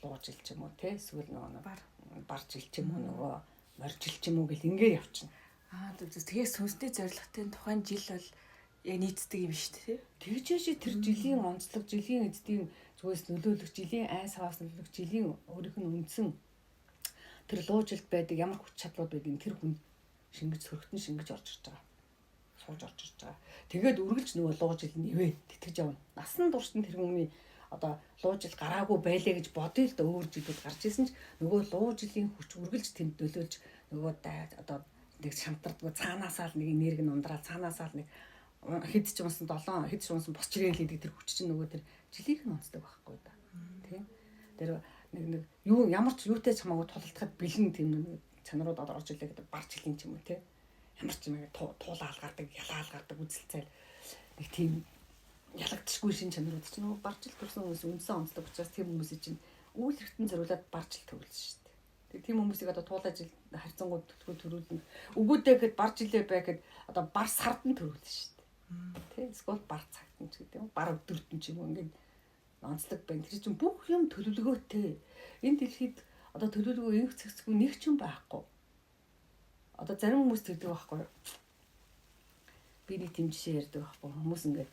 луу жил ч юм уу те, эсвэл нөгөө бар жил ч юм уу, нөгөө морь жил ч юм уу гэл ингээд явчихна. Тэгээд сүнсний зорилготой тухайн жил бол яг нийцдэг юм шүү дээ. Тэгжээш тэр жилийн онцлог, жилийн эцдийн зүгээс нөлөөлөх, жилийн айн саваас нөлөөлөх, жилийн өөрийнх нь үндсэн тэр луу жилд байдаг ямар хүч чадлууд байдгийг тэр хүн шингэж орж ирж байгаа. Сууж орж ирж байгаа. Тэгээд үргэлж нөгөө луу жил нэвээ тэтгэж явна. Насан турш нь тэр хүний одоо луу жил гараагүй байлаа гэж бодъё л да, өөр жилүүд гарч исэн ч нөгөө луу жилийн хүч үргэлж тэнд нөлөөлж нөгөө одоо нэг шантардгүй цаанаасаа л нэг энерги нь ундраад цаанаасаа л нэг хэд ч унсан 7 хэд ч унсан босч ирээл гэдэг тэр хүч чинь нөгөө тэр жилийнх нь онцдог байхгүй да. Тийм. Тэр нэг юу ямар ч юутай ч хамаагүй тулалдахад бэлэн тийм нэг чанарууд орж ирлээ гэдэг бар жилийн ч юм уу тийм. Ямар ч юм туулаа алгаардаг, ялаа алгаардаг үзэлцэл нэг тийм ялагдчихгүй шин чанарууд чинь нөгөө бар жил төрсэн хүмүүс үндсэн онцлог учраас тийм хүмүүсийн чинь үйл хэрэгтэн зориулаад бар жил төрүүлсэн шүү дээ. Тэгээ тийм хүмүүсийг одоо туулаа жил харьцангуй төрүүлнэ. Өгөөдөө гэхэд бар жилээ бай гэхэд одоо бар сард нь төрүүлсэн шүү дээ. Тэ эсвэл бар цагт нь ч гэдэг юм. Бар өдөрт нь ч юм уу ингээд онцлог байна. Тэр чинь бүх юм төлөвлөгөөтэй. Энэ дэлхийд одоо төлөвлөгөө инх цэгцгүй нэг ч юм байхгүй. Одоо зарим хүмүүс тэгдэг байхгүй. Би нэг тийм жишээ ярьдаг байхгүй. Хүмүүс ингээд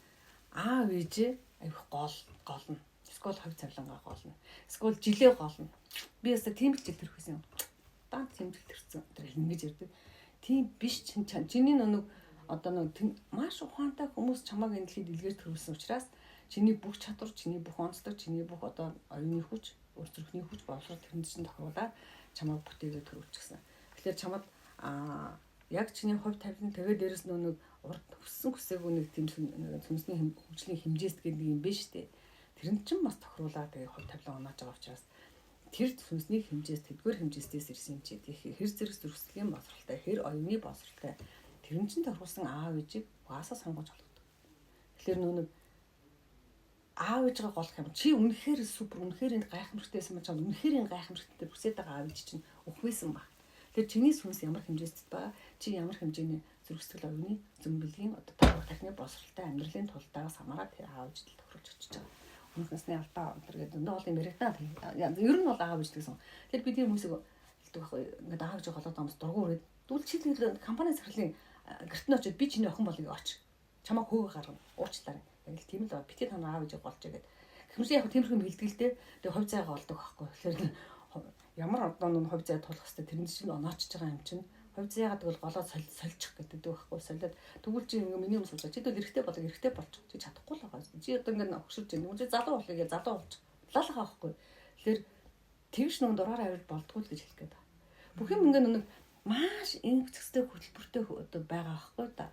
аав ээжээ авих голно. Эсвэл хувь цавлангаа голно. Эсвэл жилээ голно. Би яста тийм л жил төрөхсөн юм. Дан тийм жил төрсөн. Тэр ингэж ярьдаг. Тийм биш чиний нэг одоо нэг маш ухаантай хүмүүс чамааг энэ дэлхийд илгээж төрүүлсэн учраас чиний бүх чадвар, чиний бүх онцлог, чиний бүх одоо оюуны хүч, өөрсдийнхний хүч боловсрол тэрэнд чинь тохируулаад чамааг бүтээгээд төрүүлчихсэн. Тэгэхээр чамд яг чиний хувь тавилан тэгээд дээрэс нэг урд хүссэн хүсээгүй нэг тийм сүнсний хөгжлийн хэмжээст гэдэг юм биш үү? Тэрэнд чинь бас тохируулаад тэгээд хувь тавилан оноож байгаа учраас тэр сүнсний хэмжээс тэдгээр хэмжээстээс ирсэн юм чи хэр зэрэг зөрслийн боловсролтой, хэр оюуны боловсролтой тэрэн чинь тохируулсан аав ээжийг угаасаа сонгож олгодог. Тэгэхээр нэг аав ээжээ голох юм чи үнэхээр супер, үнэхээр энэ гайхамшигтайсэн мань чам үнэхээр энэ гайхамшигтай бүсээд байгаа аав ээж чинь ухвээсэн баг. Тэгэхээр чиний сүнс ямар хэмжээст байгаа, чи ямар хэмжээний зөрсгөл оюуны зөмбөлийн одоо тавар тахны боловсролтой амьдралын тулдаагаас хамаарат тэр аав ээжтэй тохируулж очиж байгаа. Өмнөх насны алдаа өнтер гэдэг өндөө олон мэрэгдээ. Ер нь бол аав гэж гэсэн. Тэгэхээр би тийм хүмүүсийг хэлдэг байхгүй. Ингээд аав гэж голоод амс дургур гээд дүүл чи тэр компани захирлын гэрт нь очиод би чиний охин болыг оч. Чамаа хөөгө гаргана. Уучлаарай. Яг л тийм л баа. Битээ танаа аав гэж болж игээд. Хүмүүс яг тиймэрхүү бэлтгэлтэй тэгээ хувь зайгаа олдог байхгүй. Тэгэхээр ямар одоо нэг хувь зай тулах хэвээр тэрэн чинь оноочж байгаа юм чинь. Хувь зайгаа тэгвэл голоо сольчих гэдэг байхгүй. Солиод тэгвэл чи ингээ миний юм суулж. Чи тэгвэл эргэтэй болж. Чи чадахгүй л байгаа. Чи одоо ингээ өгшөрж байна. Үгүй залуу болъё залуу болж. Лалах байхгүй. Тэгэхээр тэгш нүн дураараа авир болдгоо л гэж хэлэх гээд байна. Бүх юм ингээ нэг маш ингэцэгтэй хөтөлбөртэй одоо байгаа байхгүй да.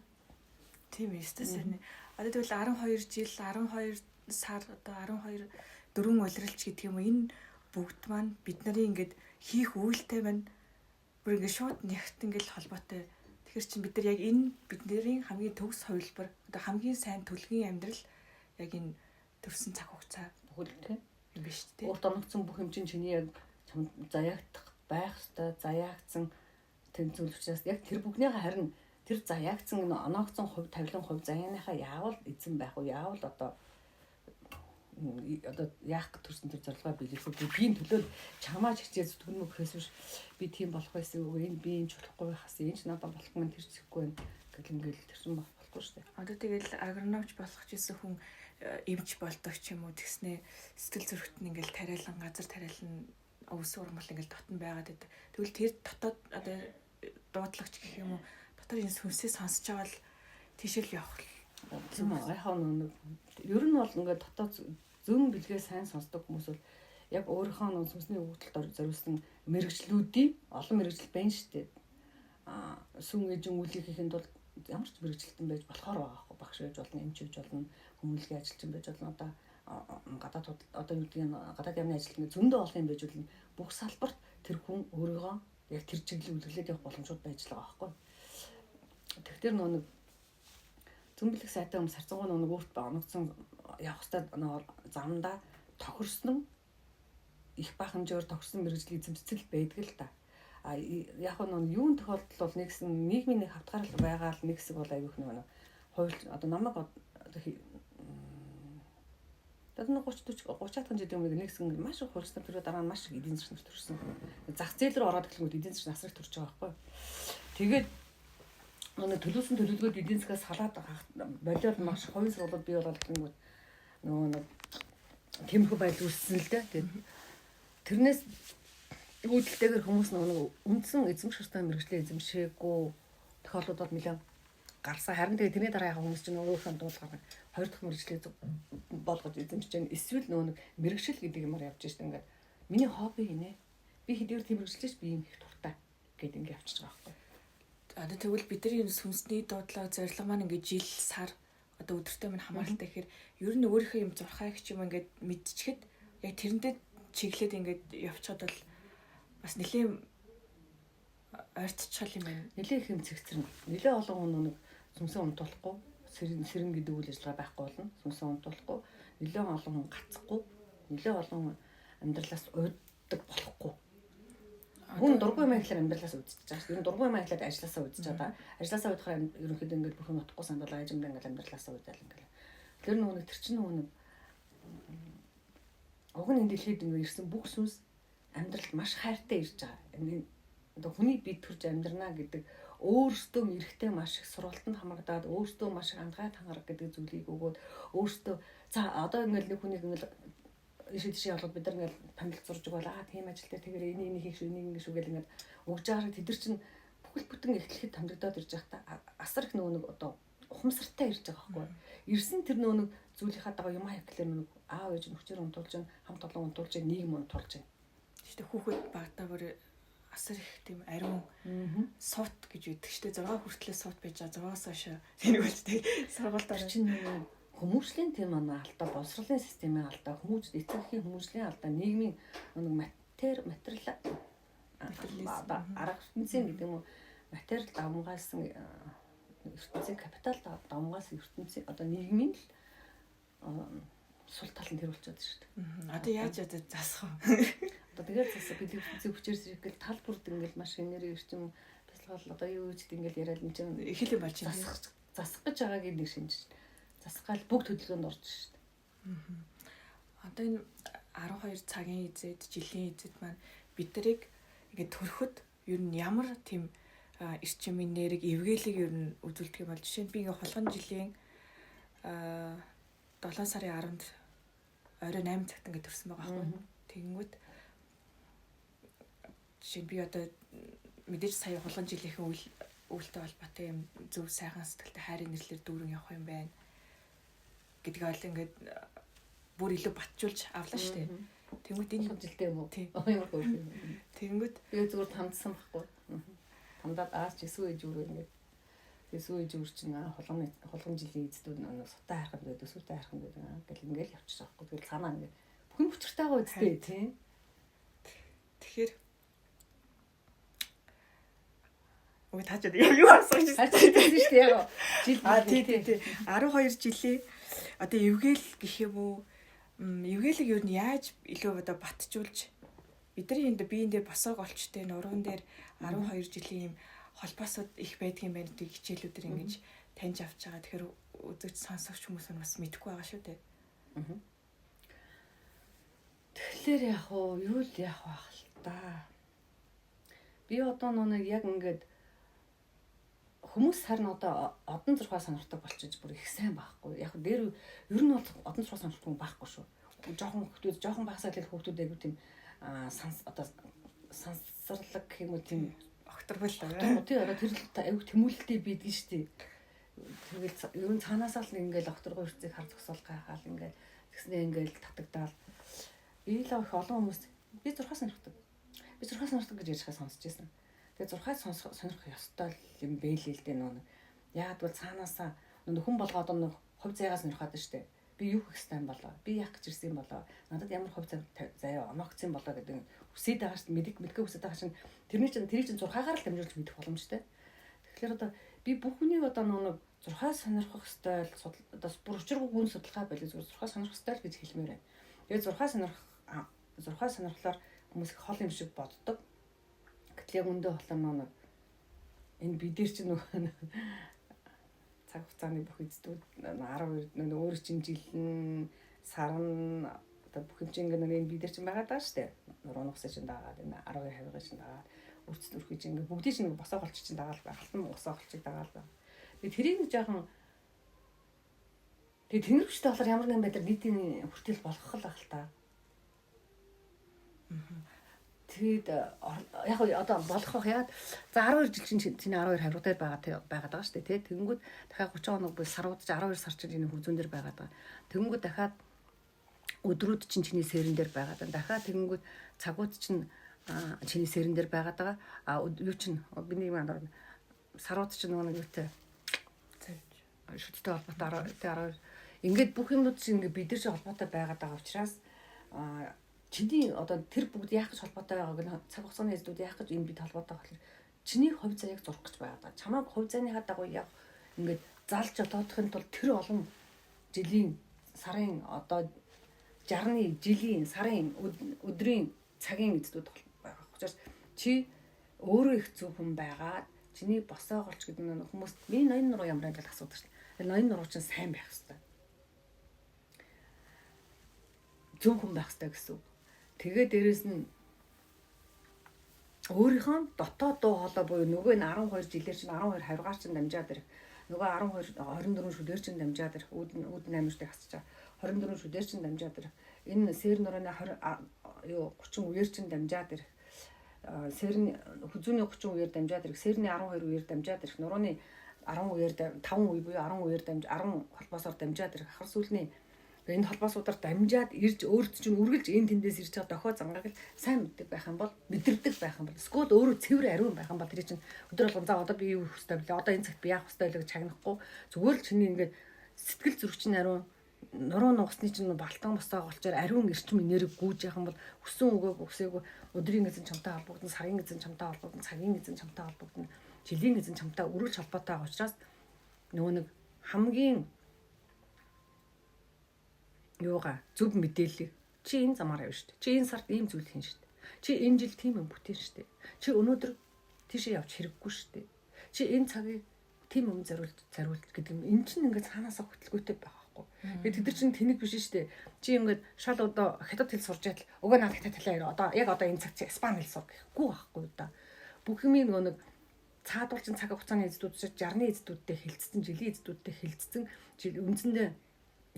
Тийм ээ, сэтгсэн. Одоо тэгвэл 12 жил 12 сар одоо 12 дөрвөн улиралч гэдэг юм уу энэ бүгд маань бид нарын ингээд хийх үйлтэй байна. Бүр ингээд шууд нэгт ингээд холбоотой. Тэгэхээр чинь бид нар яг энэ бидний хамгийн төгс хувилбар одоо хамгийн сайн төлгийн амьдрал яг энэ төрсэн цаг хугацаа Бүхэлдээ юм биш үү? Урт оногдсон бүх юм чинь чиний яг чамд заяагдах байх ёстой, заяагдсан тэнцвэл учраас яг тэр бүгнийхээ харин тэр заяагдсан оногдсон хувь тавилан хувь заяаныхаа яавал эзэн байх уу? Яавал одоо яах гэж төрсэн тэр зорилгоо биелэхгүй биеийн төлөө чамаа чичээ зүтгэн мөхөөс биш би тийм болох байсан уу энэ би энэ ч болохгүй байхаас энэ ч надад болох юм тэр зэхгүй байна гэл ингээл тэрсэн болохгүй шүү дээ. Одоо тэгэл агрономч болох гэсэн хүн эмч болдог ч юм уу тэгснээ сэтгэл зүрхт нь ингээл тариалан газар тариалан өвс урмал ингээл дотн байгаад байдаг. Тэгвэл тэр дотоод одоо дуудлагч гэх юм уу дотор энэ сүнсээ сонсож байгаа л тийшэл явах тийм аа яхаа нэг ер нь бол ингээд дотоод зүүн бэлгээ сайн сонсдог хүмүүс бол яг өөрийнхөө нэг сүнсний өгөгдөлд зориулсан мэрэгчлүүдийн олон мэрэгжил байна шүү дээ. Сүн ээжин үлийг хийхэд бол ямар ч мэрэгчлэлтэн байж болохоор байгаа байхгүй багш байж болно, эмч байж болно, хүмүүлгийн ажилчин байж болно. Одоо одоо юу гэдгийг гадаад яамны ажилтны зөндөө олон юм байж болно. Бүх салбарт тэр хүн өөрийгөө яг тэр чиглэл үлгэлээд явах боломжууд байж байгаа байхгүй. Тэгэхээр нэг зүүн бэлэг сайтай хүмүүс харцангуй нэг өөрт оногдсон явах хэвээр замдаа тохирсон их бах хэмжээгээр тохирсон мэрэгжлийн эзэмшил байдаг л да. Яг нь юун тохиолдол бол нэгсэн нийгмийн нэг хавтгарал байгаа л нэг хэсэг бол аюух нэг хууль одоо намайг одоо 30 30 жил юм нэг хэсэг маш их хуульснаар тэр дараа нь маш их эдийн засгийн төрсөн. Зах зээл рүү ороод эхлэнгүүт эдийн засгийн насрах төрж байгаа байхгүй. Тэгээд төлөвлөсөн төлөвлөгөөд эдийн засгаас салаад болоод маш хувийн сургуулиуд бий болоод гэнгүүт нөгөө нэг тиймэрхүү байдал үүссэн л дээ. Тэгээд тэрнээс үүдэлтэйгээр хүмүүс нөгөө үндсэн эзэмших ёстой мэрэгчлээ эзэмшээгүй тохиолдлууд нэлээд гарсан. Харин тэгээд тэрний дараа яг хүмүүс чинь өөрийнхөө дуулахаар хоёр дахь мэрэгчлээ болгож эзэмшиж байна. Эсвэл нөгөө мэрэгшил гэдэг юмар явж штэ ингээд миний хобби гинэ. Би хэдийгээр тийм мэрэгчлээч би юм их туртай гэдэг ингээд явчихж байгаа байхгүй. Одоо тэгвэл бидний энэ сүнсний дуудлага зорилго маань ингээд жил сар одоо өдөртөө минь хамааралтай гэхээр ер нь өөрийнхөө юм зурхайг ч юм ингээд мэдчихэд яг тэрэндээ чиглээд ингээд явчихад бол бас нэлийн ойртчихвол юм байна. Нэлээ их юм цэгцэрнэ. Нэлээ олон хүн нэг сүнсээ унтуулахгүй сэрэн гэдэг үйл ажиллагаа байхгүй болно. Сүнсээ унтуулахгүй нэлээ олон хүн гацхгүй нэлээ олон амьдралаас уйддаг болохгүй. Хүн дургүй юм ихлээр амьдралаас үүдчихэж байгаа шүү. Ер нь дургүй юм ихлээр ажилласаа үүдчихэж байгаа. Ажилласаа үүдхаар ерөнхийдөө ингээд бүх юм утахгүй сандал ажимд ингээд амьдралаасаа үүдэл ингээд. Тэр нөгөө тэр чинь нөгөө уг нь энэ дэлхийд ингээд ирсэн бүх сүнс амьдралд маш хайртай ирж байгаа. Ингээд одоо хүний бие төрж амьдрнаа гэдэг өөртөө эрэхтэй маш их сургалтанд хамрагдаад өөртөө маш их андгай тангараг гэдэг зүйлийг өгөөд өөртөө за одоо ингээд нэг хүнийг ингээд ишээ явуулаад бид нар ингээд панел зурж байгаа тийм ажил дээр тэгэр энийг хийх шүү энийг ингэ шүү гэл ингээд өгж байгаа тэд нар чинь бүхэл бүтэн эхлэхэд томдогдоод ирж байгаа та асар их нөгөө нэг одоо ухамсартай ирж байгаа байхгүй. Ирсэн тэр нөгөө нэг зүйлийнхаа дага юм аа гэхлээр нөгөө аав ээж нөхчөр унтуулж байна, хамт олон унтуулж байна, нийгэм унтуулж байна. Гэхдээ хүүхэд багтаа бүр асар их тийм ариун сут гэж үүдэг штэ 6 хүртлээр сут байж байгаа 6-аас хойш тэнийг үлддэг сургуультаар чинь нөгөө хүмүүжлийн тийм алдаа, боловсролын системийн алдаа, эцэгхийн хүмүүжлийн алдаа, нийгмийн нэг материал арга ертөнцийн гэдэг юм уу материал давмгаалсан ертөнцийн капитал давмгаалсан ертөнцийн одоо нийгмийн сул тал нь тэр болчиход шүү дээ. Одоо яаж одоо засах вэ? Одоо тэгээд засах бэлэг хүчээр зэрэгэл тал бүрд ингээл маш энерги эрчим бясалгал одоо юу гэж ингээл яриад энэ чинь их л юм болж байна. Засах гэж байгаагийн нэг шинж. Засгаал бүгд хөдөлгөөнд орж шүү дээ. Одоо энэ 12 цагийн эзэд, жилийн эзэд маань биднийг ингээд төрөхөд ер нь ямар тийм эрчимийн нэрийг эвгээлийг ер нь үзүүлдэг юм бол жишээ нь би ингээд хулган жилийн 7 сарын 10-нд орой 8 цагт ингээд төрсөн байгаа байхгүй. Тэгэнгүүт жишээ би одоо мэдээж сая хулган жилийнхэн үйлтэй холбоотой юм зөв сайхан сэтгэлтэй хайрын нэрлэлээр дүүрэн явах юм байна гэдгийг ойл ингээд бүр илүү батжуулж авлаа шүү дээ. Тэнгүүд энэ жилдээ юм уу? Ямар гоё юм. Тэнгүүд би зүгээр тамдсан байхгүй. Тамдаад аач эсвэл ижүүр ингээд эсвэл ижүүр чинь хулган жилийн эздүүд нэг сутаа хайрхан байдаг, сүртэй хайрхан байдаг гэл ингээд явчихсан байхгүй. Тэгэл санаа ингээд бүхэн бүчртэй байгаа үстэй тийм. Тэгэхээр ой таачаад юу асууж байна шүү дээ яг жил тий 12 жилийн одоо эвгээл гэх юм уу эвгээлийг юу нь яаж илүү одоо батжуулж бидний энд биеийн дээр босоог олчтой нуруун дээр 12 жилийн юм холбоосод их байдгийн байна гэдэг хичээлүүдээр ингэж таньж авч байгаа. Тэгэхээр үзэгч сонсогч хүмүүс нь бас мэдэхгүй байгаа шүү дээ. Тэгэхээр яг юу л яах вэ та. Би одоо нэг яг ингээд хүмүүс харин одоо одон зурхаа сонирхдаг болчихж бүр их сайн байхгүй. Яг дээр ер нь бол одон зурхаа сонирхдаг байхгүй шүү. Жоохон багасаа л хүүхдүүд айгу тийм одоо сансарлаг гэх юм уу тийм огторгол тий одоо тэр айгу тэмүүлэлтэй бидгэн штий. Тэгэл ер нь цаанаасаа л ингээл огторгоо үрцгийг хар зогсоол гайхаал ингээл тэгснээ ингээл татагдаал. Би л их олон хүмүүс би зурхаа сонирхдаг. Би зурхаа сонирхдаг гэж ярьж сонсч байсан. Тэгээ зурхаа сонирхох ёстой юм бэлээ л дээ нөө. Яг бол цаанаасаа хүн болгоод нэг хувь заяагаас сонирхоод штэ. Би юу хийх гэсэн болоо. Би яах гэж ирсэн болоо. Надад ямар хувь заяа оногцсон болоо гэдэг хүсээд байгаа штэ. Мэдгээ хүсээд байгаа чинь тэрний чинь зурхаагаар л дамжуулж мэдэх боломжтой. Тэгэхээр одоо би бүх хүнийг одоо нэг зурхаа сонирхох ёстой л одоо бүр учиргүй гүн судалгаа байлаа зүгээр зурхаа сонирхох ёстой л гэж хэлмээр байна. Тэгээ зурхаа сонирхлоор хүмүүс их хол юм шиг боддог. Яг өндөө болоо нэг энэ бид нар чинь нөгөө цаг хугацааны бүх эздүүд 12 нөгөө өөр чинь жилэн сарн одоо бүх юм чинь ингээ нэг бид нар чинь байгаа даа штэ. Нурууны усаа чинь дагаад энэ 12 50 чинь дагаад үрцэн өрхөж чинь ингээ бүгдийг чинь босоо голч чинь дагаал байх. Халтан усаа голчиг дагаал байх. Тэгээ тэрийг нэг жоохон тэгээ тэнгэрчтэй болохоор ямар нэгэн байдлаар нийтийн хүртэл болгох л байх л та. Тэгээд яг одоо болох яагаад за 12 жил чинь 12 хавраг дээр байгаад байгаа шүү дээ тий. Тэгэнгүүт дахиад 30 хоног буюу саруудаж 12 сар чинь энэ хүрзүүн дээр байгаад байгаа. Тэгэнгүүт дахиад өдрүүд чинь чиний сэрэн дээр байгаад байгаа. Дахиад тэгэнгүүт цагууд чинь чиний сэрэн дээр байгаад байгаа. Юу чинь биний мандар сарууд чинь нөгөө юутай шүттэй холбоотой 12 ингээд бүх юмнууд чинь ингээд бид нар шиг холбоотой байгаад байгаа учраас чиний одоо тэр бүгд яах гэж холбоотой байгааг цаг хугацааны эздүүд яах гэж энэ бид холбоотой болохоор чиний хувь заяаг зурх гэж байгаа. Чамайг хувь заяаныхаа дагуу яг ингээд залж одоодохын тулд тэр олон жилийн сарын одоо 60-ны жилийн сарын өдрийн цагийн эздүүд байгаа. Учраас чи өөрөө их зөв хүн байгаад чиний босоо голч гэдэг нь хүмүүс миний ноён нуруу ямар гэж асуудаг шин. Ноён нуруу чинь сайн байх хэрэгтэй. Зөв хүн байх хэрэгтэй гэсэн үг. Тэгээ дээрэс нь өөрийнхөө дотоод дуу хоолой буюу нөгөө нь 12 жилээр чинь 12 хавргаар чинь дамжаад ирэх. Нөгөө 12 24 шүдээр чинь дамжаад ирэх. Үүд 8 шүдээ хасчаа. 24 шүдээр чинь дамжаад ирэх. Энэ сэр нурууны 30 үеэр чинь дамжаад ирэх. Сэрний хүзүүний 30 үеэр дамжаад ирэх. Сэрний 12 үеэр дамжаад ирэх. Нурууны 10 үеэр 5 үе буюу 10 үеэр 10 холбоосоор дамжаад ирэх. Ахар сүүлний энэ холбоосуудаар дамжаад ирж өөрт чинь үргэлж энэ тэндээс ирж байгаа дохио зангааг л сайн мэддэг байх юм бол мэдэрдэг байх юм бол эсвэл өөрөө цэвэр ариун байх юм бол тэр чинь өдөр болгон за одоо би юу хийх ёстой вэ? Одоо энэ цагт би яах ёстой вэ гэж чагнахгүй зүгээр л чиний ингээд сэтгэл зүрх чинь ариун нуруу нугасны чинь балтан босоо голчоор ариун эрчим энерги гүйж яах юм бол өссөн өгөөг өсөөгөө өдрийн эзэн чамтай холбогдсон, сарын эзэн чамтай холбогдсон, цагийн эзэн чамтай холбогдсон, жилийн эзэн чамтай өргөж холбоотой байгаа учраас нөгөө нэг хамгийн юугаа зөв мэдээлэл чи энэ замаар явна шүү дээ. Чи энэ сард ийм зүйл хийн шүү дээ. Чи энэ жил тийм юм бүтээн шүү дээ. Чи өнөөдөр тийшээ явж хэрэггүй шүү дээ. Чи энэ цагийг тийм юм зориулж гэдэг юм. Энд чинь ингээд цаанаасаа хөтөлгөөтэй байгаа байхгүй. Тэгээд тэд нар чинь тэнэг биш шүү дээ. Чи ингээд шал одоо хятад хэл сурж яатал өгөө наад хятад хэлээ ирээ. Одоо яг одоо энэ цаг чи испани хэл сур гэхгүй байхгүй да. Бүх юм нэг цаадуулчин цаг хугацааны эзэдүүд чинь 60-ны эзэдүүдтэй хэлцсэн, жилийн эзэдүүдтэй хэлцсэн. Үндсэндээ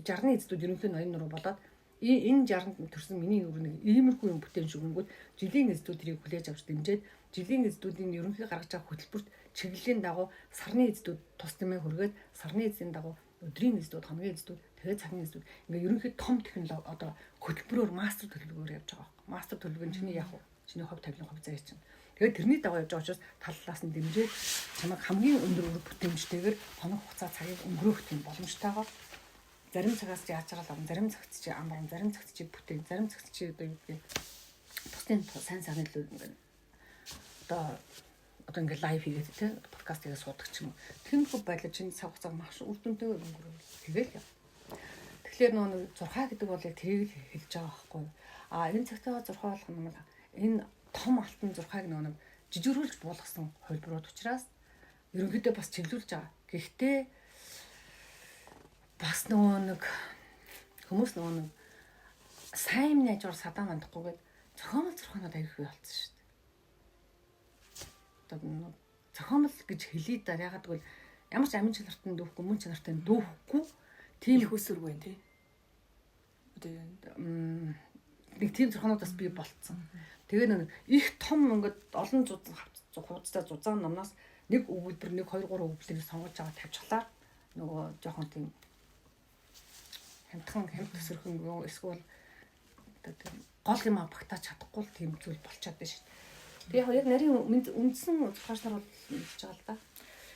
60-ны эзэдүүд ерөнхий ноён нуруу болоод энэ 60-нд төрсэн миний нүүр нэг иймэрхүү юм бүтээн шүгэнгүүд жилийн эзэдүүд тэрийг хүлээж авч дэмжиж жилийн эзэдүүдийн ерөнхий гаргаж байгаа хөтөлбөрт чиглэлийн дагуу сарны эзэдүүд тус тэмээ хүргээд сарны эзэдийн дагуу өдрийн эзэдүүд, хоногийн эзэдүүд, тэгээд цагийн эзэдүүд ингээ ерөнхий том технологи одоо хөтөлбөрөөр мастер төлөвлөгөөр явж байгаа байхгүй. Мастер төлөвлөгөө нь чиний яг чиний хувь тавилан хувь зай чинь. Тэгээд тэрний дагуу явж байгаа учраас таллаас нь дэмжиж чамайг хамгийн өндөр үр бүтээмжтэйгээр хоног хугацаа цагийг өнгөрөөх тийм боломжтойгоор зарим цагаас чи ачаал аван, зарим цагт чи амрам, зарим цагт чи бүтээн, зарим цагт чи одоо юу гэдэг тусдын сайн сайхны төлөв ингээ одоо ингээ лайв хийгээд те подкаст хийгээд суудаг ч юм уу. Тэмхүү байдлаар чинь цаг хугацаа маш үр дүнтэйгээр өнгөрөв. Тэгэл яа. Тэгэхээр нөгөө 6 гэдэг бол яг тэрийг хэлж байгаа байхгүй. Энэ цагтаа 6 болох нь энэ том алтан 6-ыг нөгөө жижигрүүлж буулгасан хөлбөрүүд учраас ерөнхийдөө бас чиглүүлж байгаа. Гэхдээ бас нөгөө хүмүүс нөгөө сайн найжуур садаа мандахгүйгээд зохиомл зурханууд аяг бий болсон шүү дээ. Одоо зохиомл гэж хэлий да ягаад гэвэл ямар ч амин чанартай дүүхгүй, мөн чанартай дүүхгүй тийм их өсвөргүй тий. Одоо нэг тийм зурхануудаас бий болцсон. Тэгээ их том ингээд олон хуудастай зузаан номноос нэг өгүүлбэр нэг 2 3 өгүүлбэрийг сонгож аваад тавьчихлаа. Нөгөө жоохон тийм хямд төсөрхөн юу эсвэл гол юм багтааж чадахгүй тийм зүйл болчиход байна шүү дээ. Тэгээ яг нарийн үндсэн зурхаачнаар бол хэлж байгаа л да.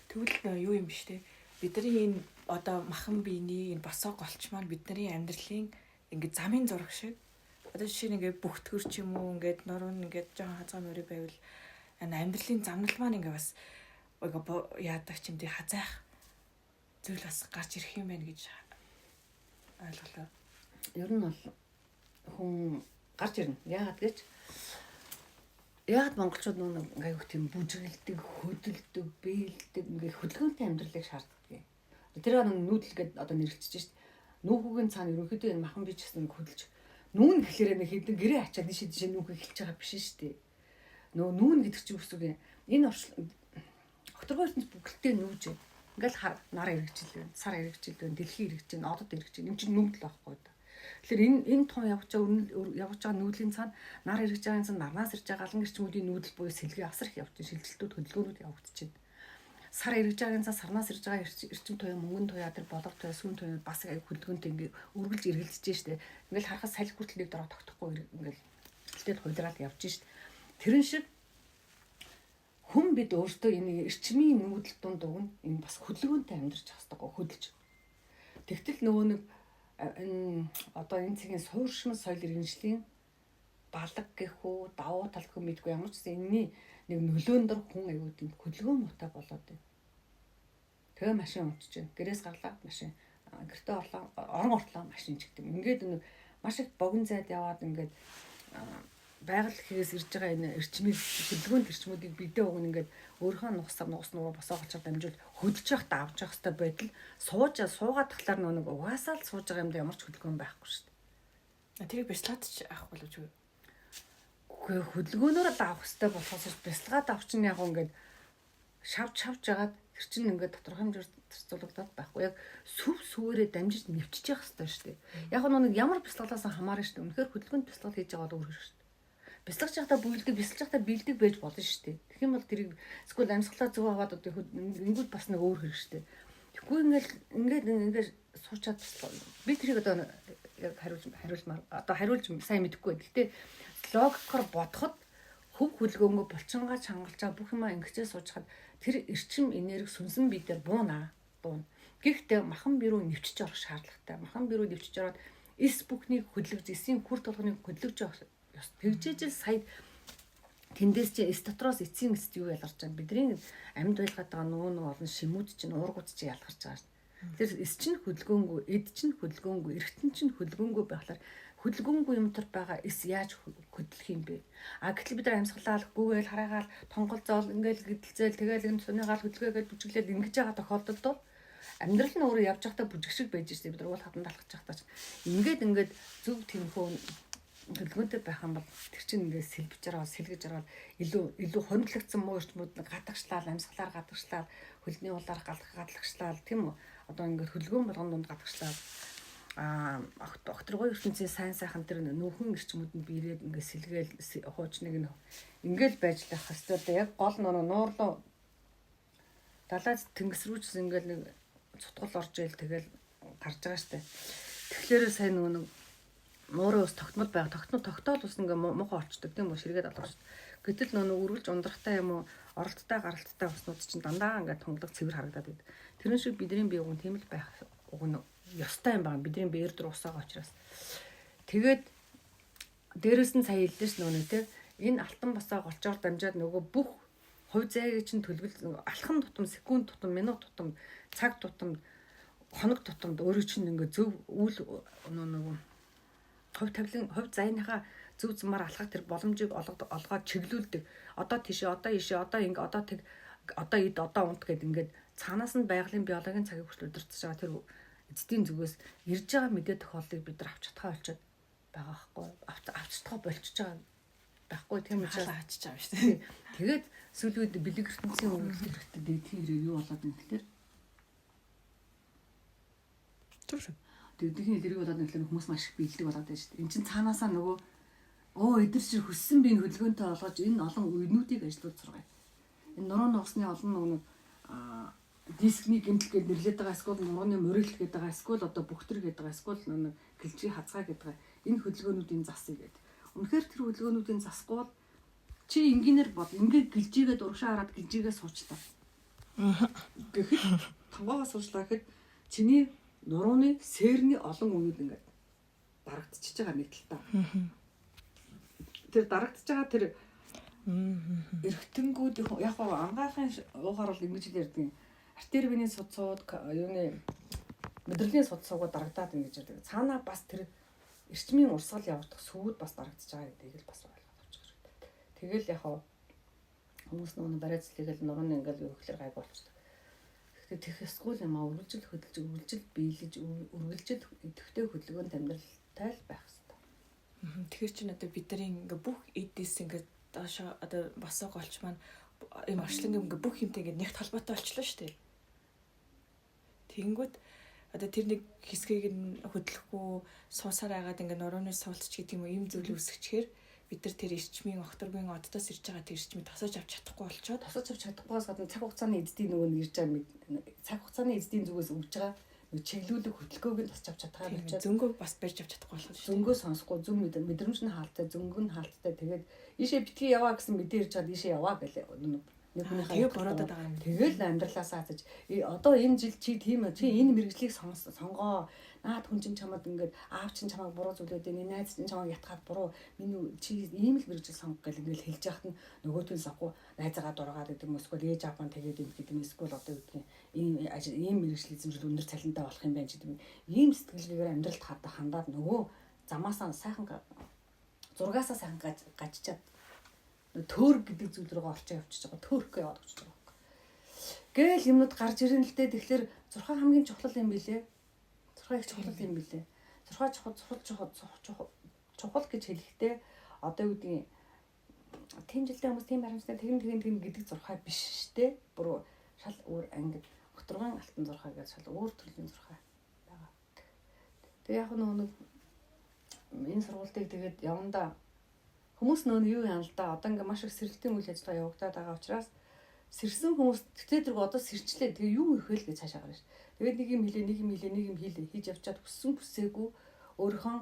Тэгвэл юу юм биш те. Бидний энэ одоо махан биений энэ босоо голч маань бидний амьдралын ингээд замын зураг шиг. Одоо жишээ нь ингээд бүхтгөр ч юм уу ингээд нуруунд ингээд жоохон хазгаа мөрий байвал амьдралын замнал маань ингээд бас яадаг ч юм тий хазаах зүйл бас гарч ирэх юм байна гэж ойлголоо. Ер нь бол хүн гарч ирнэ. Яагаад монголчууд нэг аяг тийм бүжгэлдэг, хөдөлдөг, бэлдэг ингээд хөдөлгөөнтэй амьдралыг шаарддаг. Тэр нүүдэл гэдэг одоо нэрлэгдэж шít. Нүүхүүгийн цаана ерөнхийдөө энэ махан бие ч гэсэн хөдөлж нүүн гэхлээр нэг хэдэн гэрээ ачаад дишээ нүүхийг хэлж байгаа биш шүү дээ. Нүүн гэдэг чинь үсэг юм. Энэ окторгоосны бүгэлтэй нүүж ингээл нар эргэжил байна, сар эргэжил байна, дэлхий эргэж байна, одод эргэж байна. Эм чинь нүүдэл байхгүй да. Тэгэхээр энэ том явж байгаа нүүдлийн цаана нар эргэж байгаа цаана нарнаас ирж байгаа галан гэрчмүүдийн нүүдэл буюу сэлгээ асар их явж байна. Шилжилтүүд хөдөлгөөнүүд явагдаж байна. Сар эргэж байгаа цаана сарнаас ирж байгаа эрчим туяа, мөнгөн туяа, тэр болор туяа, сүүн туяа бас аяг хөдөлгөөнтэй ингээ үргэлж эргэлдэж штэ. Ингээл харахад салхи хүртэл нэг дөрөв тогтохгүй ингээл хэлтэд хуйлраад явж штэ. Тэрэн шиг хүн бид өөртөө энэ эрчмийн нүүдэл дунд уг нь энэ бас хөдөлгөөнтэй амьдарч хастдаг хөдөлж. Тэгтэл нөгөө нэг энэ одоо энэ цагийн сууршмал соёл иргэншлийн балаг гэх үү, давуу тал гэх мэдгүй ямар ч энэний нэг нөлөөнд дор хүн аюудын хөдөлгөөн муутай болоод байна. Тэгээ машин унтж байна. Гэрээс гарлаа машин, гэртээ орлоо, орон ортлоо машин ч гэдэг. Ингээд маш их богино зайд яваад ингээд байгаль хэрэгээс ирж байгаа энэ эрчмийг хөдөлгөөнд эрчмүүдийг бидээ уг нь ингээд өөрийнхөө нугас нуруу босоогочоор дамжуул хөдөлж явахдаа авч явах хэрэгтэй байдал суугаад тахлаар нэг угаасаа л сууж байгаа юмд ямар ч хөдөлгөөн байхгүй шүү дээ. Тэрийг бяцлагаач авах болов уу? Үгүй хөдөлгөөнөөр л авах хэрэгтэй болохоос бяцлагаад авах чинь яг ингээд шавж жагаад тэр чинь ингээд тодорхой хэмжээр зарцуулагдаад байхгүй. Яг сүвээрээ дамжиж нэвчиж явах хэрэгтэй шүү дээ. Яг нэг ямар бяцлаглаас хамаарна шүү дээ. Үнэхээр хөдөлгөөнд бяцлал хийж байгаа бол өөр хэрэг шүү дээ. Бяцлагч явахдаа бяцлаж явахдаа бэлдэг байж болно шүү дээ. Тэгэх юм бол тэрийг эсвэл амьсгалаа зөв аваад одоо ингүүл бас нэг өөр хэрэг шүү дээ. Тэгэхгүй ингээд суучаад би тэрийг одоо яг хариулж сайн мэдэхгүй. Гэхдээ логикоор бодоход хөв хөдөлгөөнгөө булчингаа чангалж байгаа бүх юмаа ингэчээ суужхад тэр эрчим энерги сүнсэн бие дээр дуuna. Гэхдээ махан бие рүү нэвчиж орох шаардлагатай. Махан бие рүү нэвчиж ороод эс бүхнийг хөдлөж, эсийн хүр толгойг хөдлөж явах. Тэгжээжэл сая тэндээс чи эс дотроос эцсийн эцэд юу ялгарч байгаа бидний амьд байлгаад байгаа нүүн олон шимүүд чинь уургууд чинь ялгарч байгаа шүү. Тэр эс чинь хөдөлгөөнгүй, эд чинь хөдөлгөөнгүй, эргэтэн чинь хөдөлгөөнгүй байхлаар хөдөлгөөнгүй юм төр байгаа эс яаж хөдлөх юм бэ? Гэтэл бид нар амьсгалаал, гүгээл, хараагаал, тонгол зоол ингээл гэдэлцээл тэгээл энэ суныгаал хөдөлгөөгээд бүжиглээд ингэж байгаа тохиолдолд бол Амьдрал нь өөрөө явж байхдаа бүжиг шиг байж штеп бид уул хатан талхаж байхдаа ч ингээд зөв тэмхүү төлөвлөгөөнтэй байх юм бол тэр чинь ингээд сэлгэж араад илүү хоримтлагдсан муу эрчмүүд гадагшлал амьсгалаар гадагшлал хөлний улаар гадагшлал тийм үү одоо ингээд хөлгөөн болгон донд гадагшлал окторгой ертөнцийн сайхан тэр нөхөн эрчмүүд нь биерээд ингээд сэлгээл хуучныг нь ингээл байж лах хэвээр яг гол нуурлуу далаад тэнгис рүү ч ингээл нэг цутгал орж ийл тэгэл гарч байгаа штэ тэгэхээр сайн нэг нуурын ус тогтмол байга тогтоол ус ингээ муухай олчдаг тийм үү ширгээд алга шүү. Гэтэл нөө үргэлж ундрахтай юм уу оролттой гаралттай уснууд чинь дандаа ингээ тунгалаг цэвэр харагдаад байд. Тэрэн шиг бидний бие уг нь тийм л байх уг нь ёстой юм байна. Бидний биеэр дөр усаага учраас. Тэгээд дээрэс нь сая хэллээш нөө тэ энэ алтан басаа голчоор дамжаад нөгөө бүх хувь зайг чинь төлөвлөл алхан тутам секунд тутам минут тутам цаг тутам хоног тутамд өөрөө чинь ингээ зөв үйл нөгөө хувь зайныхаа зөв замаар алхах тэр боломжийг олгоод чиглүүлдэг. Одоо тийшээ, одоо ийшээ, одоо ингэ, одоо тэг, одоо ид, одоо унт гэд ингээд цаанаас нь байгалийн биологийн цагийг хүртэл удирдах байгаа тэр эцдийн зүгээс ирж байгаа мэдээ тохиолдлыг бид нар авч чадхаа болчиход байгаа байхгүй. Авч чадхаа болчихж байгаа байхгүй тийм учраас авчиж байгаа шүү дээ. Тэгээд сүүлийн үед бэлэг ертөнцийн үргэлж хэрэгтэй дэдгийн хэрэг юу болоод байна гэхээр Дэдгийн хэрэг болоод нэхлээр хүмүүс маш их биелдэг болоод байна шүү дээ. Энд чинь цаанаасаа нөгөө эдгэр чинь хөссөн биеийн хөдөлгөөнтэй олгож энэ олон үеднүүдийг ажиллуулж сургая. Энэ нурууны усны олон нөгөө дискний гэмтэл гэж нэрлэдэг байгаа эсвэл нурууны морил гэдэг байгаа эсвэл одоо бүхтэр гэдэг байгаа эсвэл нэг гэлжийн хазгаа гэдэг байгаа энэ хөдөлгөөнүүдийн засыг гэдэг. Үнэхээр тэр хөдөлгөөнүүдийн засгүй бол чи инженеэр бол ингээд гэлжигээ дуршаа хараад гэлжигээ суучлаа. Гэхэд тонгоогоо суучлаа гэхэд чиний нурууны сэрний олон үнүүд ингээд дарагдчихж байгаа мэтэл та. Тэр дарагдчихж байгаа тэр эргэтнгүүд яг гоо ангаахын уугаар бол ингэж л ярьдаг. Артерийн судсууд юуны мэдрэлийн судсуугаа дарагдаад ингэж ярьдаг. Цаанаа бас тэр эрчмийн урсгал явагдах сүүд бас дарагдчихж байгаа гэдгийг л бас ойлгоод авчих хэрэгтэй. Тэгэл яг хүмүүс нөгөө барайцлыг л нурууны ингээд юу гэхээр гайг болчихдог. Тэгэх эсвэл юм үргэлжил биелэж үргэлжил идэвхтэй хөдөлгөөнд амьдралтай л байх хэрэгтэй. Тэгэхээр чинь одоо бидний ингээ бүх эдис ингээ доошо одоо босоо голч маань юм орчлон ингээ бүх юмтай ингээ нэгт холбоотой болчихлоо шүү дээ. Тэгэнгүүт одоо тэр нэг хэсгийг нь хөдлөхгүй суусаар агаад ингээ нурууны суултч гэдэг юм ийм зүйл үүсгэчихээр бид нар тэр эрчмийн окторгийн оддоос ирж байгаа тэр эрчмийг тосож авч чадахгүй болчоод чадахгүйгаас гадна цаг хугацааны эзэдийн нөгөө ирж байгаа цаг хугацааны эзэдийн зүгээс өгж байгаа нэг чиглүүлэг хөдөлгөөг нь тосч авч чадхаа болчоод зөнгөө бас барьж авч чадахгүй болох шүү. Зөнгөө сонсохгүй зөв мэдрэмж нь хаалттай зөнгө нь хаалттай тэгээд ийшээ битгий яваа гэсэн мэдээ ирж чад ийшээ яваа гэлээ нэг хүнийхээ тэгээ бороод байгаа юм. Тэгэл амьдралаасаа хатаж одоо энэ жил чи тийм чи энэ мэрэгжлийг сонгоо. Наад хүн чинь чамд ингээд аав чинь чамайг буруу зүйлээд энэ найз чинь чамайг ятгаад буруу миний чи ийм л мэрэгжил сонгох гэл ингээд хэлж яхад нь нөгөөтөө сахгүй найзаагаа дургаад гэдэг юм эсвэл ээж аав нь тэгээд юм гэдэг юм эсвэл одоо юу гэдгийг ийм мэрэгжил эзэмшил өндөр цалинтай болох юм байна ч гэдэг юм. Ийм сэтгэлгээгээр амьдралд хандаад нөгөө замаасаа сайхан зургаасаа сайхан гажчаад төөр гэдэг зүйл рүү орчоо явчихж байгаа. Төөрхөө яваад очиж байгаа. Гээл юмнууд гарч ирэн л дээ. Тэгэхээр зурхаа хамгийн чухал юм билээ. Зурхаа их чухал юм билээ. Зурхаа чухал гэж хэлэхдээ одоо юу гэдгийг тийм жилдээ хүмүүс тийм харамстай тэгэн гэдэг зурхаа биш штэ. Бүр шал өөр ангид өтргөн алтан зурхаа гэж шал өөр төрлийн зурхаа байгаа. Тэгээ яг нэг энэ сургалтыг тэгээд явандаа хүмүүс нөө юу яана л да. Одоо ингээ маш их сэргэлтийн үйл ажиллагаа явагдаад байгаа учраас сэрсэн хүмүүс тэгтээ тэрг одоо сэрчлээ. Тэгээ юу их вэ гэж цаашаа гарна ш. Тэгээд нэг юм хийлээ хийж явчаад хүссэн бүсээгүй өөрийнхөө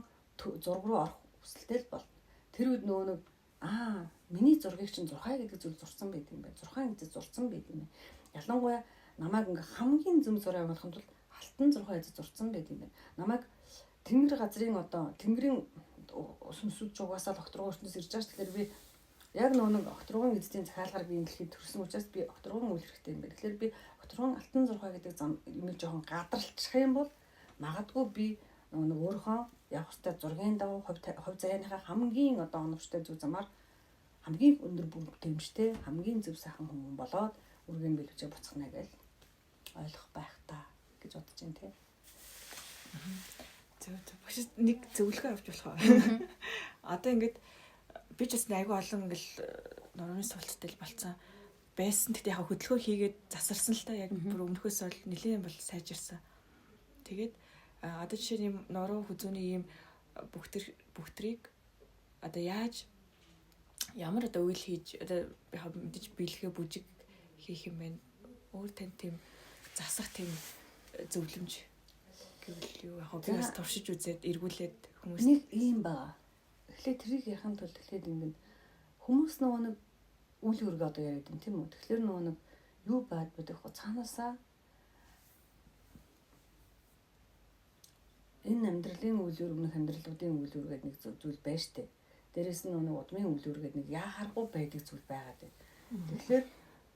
зураг руу орох хүсэлтэй л бол. Тэр үед нөгөө нэг миний зургийг чинь зурхай гэдэг зүйл зурсан байт юм байна. Зурхай гэдэг зурсан байт юм байна. Ялангуяа намайг ингээ хамгийн зөв зураг авахын тулд алтан зурхай гэж зурсан байт юм байна. Намайг тэнгэр газрын одоо тэнгэрийн сүнсүүд чугаасаа окторгон ертөнцөөс ирж байгаа ш. Тэгэхээр би яг нэг окторгон эзэдийн захиалгаар би энэ дэлхийд төрсөн учраас би окторгон үйл хэрэгтэй юм байна. Тэгэхээр би окторгон алтан зурхай гэдэг зам юм жоохон гадралчих юм бол магадгүй би нэг өөрийнхөө явах ёстой зургийн дав хувь заяаныхаа хамгийн одоо оновчтой зөв замаар хамгийн өндөр бүтээмжтэй хамгийн зөв сайхан хүмүүс болоод үргэлж биелүүлж буцахна гэж ойлгох байх та. гэж бодож байна те. Зөв. Багш нэг зөвлөгөө авч болох аа. Одоо ингээд би ч бас айгүй олон ингээл нурууны суулцтай л болцсон байсан. Тэгтээ яг хөдөлгөөн хийгээд засарсан л та яг бүр өмнөхөөс бол нэлийн бол сайжирсан. Тэгээд одоо жишээ нь нуруу хүзүүний ийм бүгтрийг одоо яаж ямар одоо үйл хийж одоо мэдээж бэлгээ бүжиг хийх юм байна. Өөр тань тийм засах тийм зөвлөмж гэвэл юу яг би бас туршиж үзээд эргүүлээд хүмүүс нэг ийм байгаа. Тэгэхээр тэрийг яхахын тулд тэгэхээр ингэн хүмүүс нөгөө нэг үйл үүрэг одоо яриад юм тийм үү. Тэгэхээр нөгөө нэг юу бад бодох вэ? Цаанаасаа энэ амьдралын үйл үүрэг, амьдралуудын үйл үүрэг гэдэг нэг зүйл байна штэ. Дээрээс нь нөгөө удмын үйл үүрэг гэдэг нэг яхааргүй байдаг зүйл байгаад байна. Тэгэхээр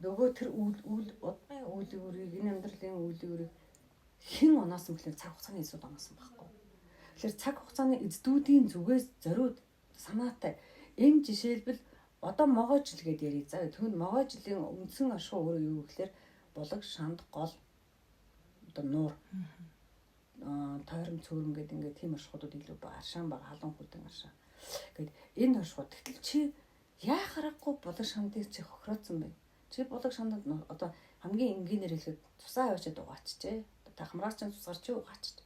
нөгөө тэр удмын үйл үүргийг энэ амьдралын үйл үүрэг хэн оноосон гэхээр цаг хугацааны эзүүд оноосон байхгүй. Тэгэхээр цаг хугацааны эздүүдийн зүгээс зориуд санаатай энэ жишээлбэл одоо могой жил гэдээ ярий. За түүнд могой жилийн үндсэн ашиг өөрөө юу гэхээр булаг, шанд, гол одоо нуур тойрон цөөрөн гэдэг ингээд тийм ашгуудад илүү аршаан баг халуун хүлдэн аршаа. Гэт энэ ашгууд гэтэл чи яахарахгүй булаг шандыг чи хохироцсон байна. Чи булаг шандад одоо хамгийн энгийнээр хэлэхэд цусаа аваачаад угаачжээ. Та хамраач чинь цусгаар чи угаачж.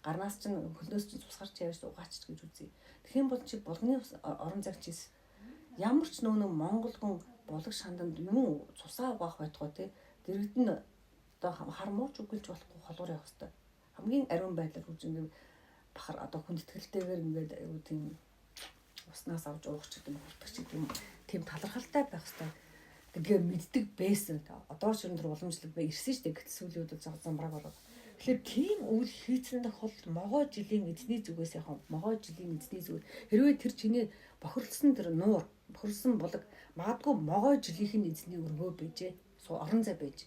Гарнаас чинь хөлнөөс чинь цусгаар чи явж угаачж гэж үзье. Тэгэх юм бол чи булганы орон зайг чи ямар ч нөө Монгол хүн булаг шанданд юм цусаа угаах байтугай те дэрэгд нь одоо хармууч үгэлж болохгүй холуур явах хэрэгтэй. Хамгийн ариун байдлаар хүч ингээд бахар одоо хүндэтгэлтэйгээр ингээд аюу тийм уснаас авч уух ч гэдэг юм хурдч гэдэг юм тийм талархалтай байх хэрэгтэй гэдгээ мэддэг байсан. Одоо ширэн төр уламжлал бай ирсэн шүү дээ. Гэтэл сүүлийн үед зав замбрааг болоод. Тэгэхээр тийм үйл хийцэн тохиолдолд могой жилийн эзний зүгээс яхан могой жилийн эзний зүгээр хэрвээ тэр чиний бохирлсон тэр нуур бохирлсон булаг магадгүй могой жилийнх нь эзний өргөө байжээ. Орон зай байж.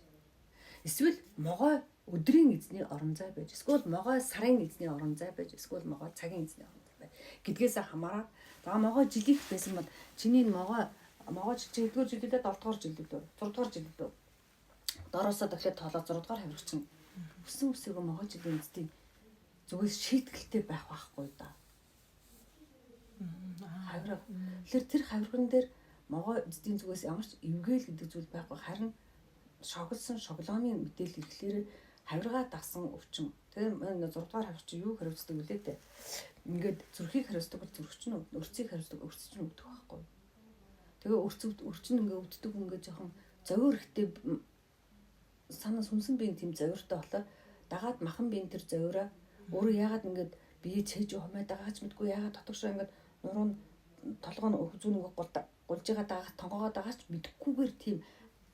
Эсвэл могой өдрийн эзний орон зай байж. Эсвэл могой сарын эзний орон зай байж. Эсвэл могой цагийн эзний орон зай байж. Гэдгээсээ хамаараад за могой жилийнх байсан бол чиний могой жил 1-р жилдээ 7-р жилдээ 6-р жилдээ дороосоо дахиад тоолоод 6-р хавирч чинь өссөн өсөөгөө могой жилийн эзний зүгээс шийтгэлтэй байх байхгүй да. Хавирга. Тэгэхээр тэр хавирган дээр могой эзний зүгээс ямар ч эвгээл гэдэг зүйл байхгүй харин шоглсон шоглооны мэдээлэл ирэхлээр хавиргаа дагсан өвчин. Тэгээ 6-р хавирч юу хариуцдаг вүлээ дээ. Ингээд зүрхийг хариуцдаг бол зүрхч нь өрцгийг хариуцдаг өрцч нь өвдөх байхгүй. Тэгээ өрчин ингээ өвддөг ингээ жоохон зовир ихтэй санаа сүнсэн биеийн тийм зовиртой болохоор дагаад махан биеийн тэр зовираа өөрөө яагаад ингээд бие цээж хумаа дагаач мэдгүй яагаад дотогшоо ингээд нуруу толгойн хүзүүнийг гулж байгаа дагаад тонгоогоо дагаач мэдхгүйгээр тийм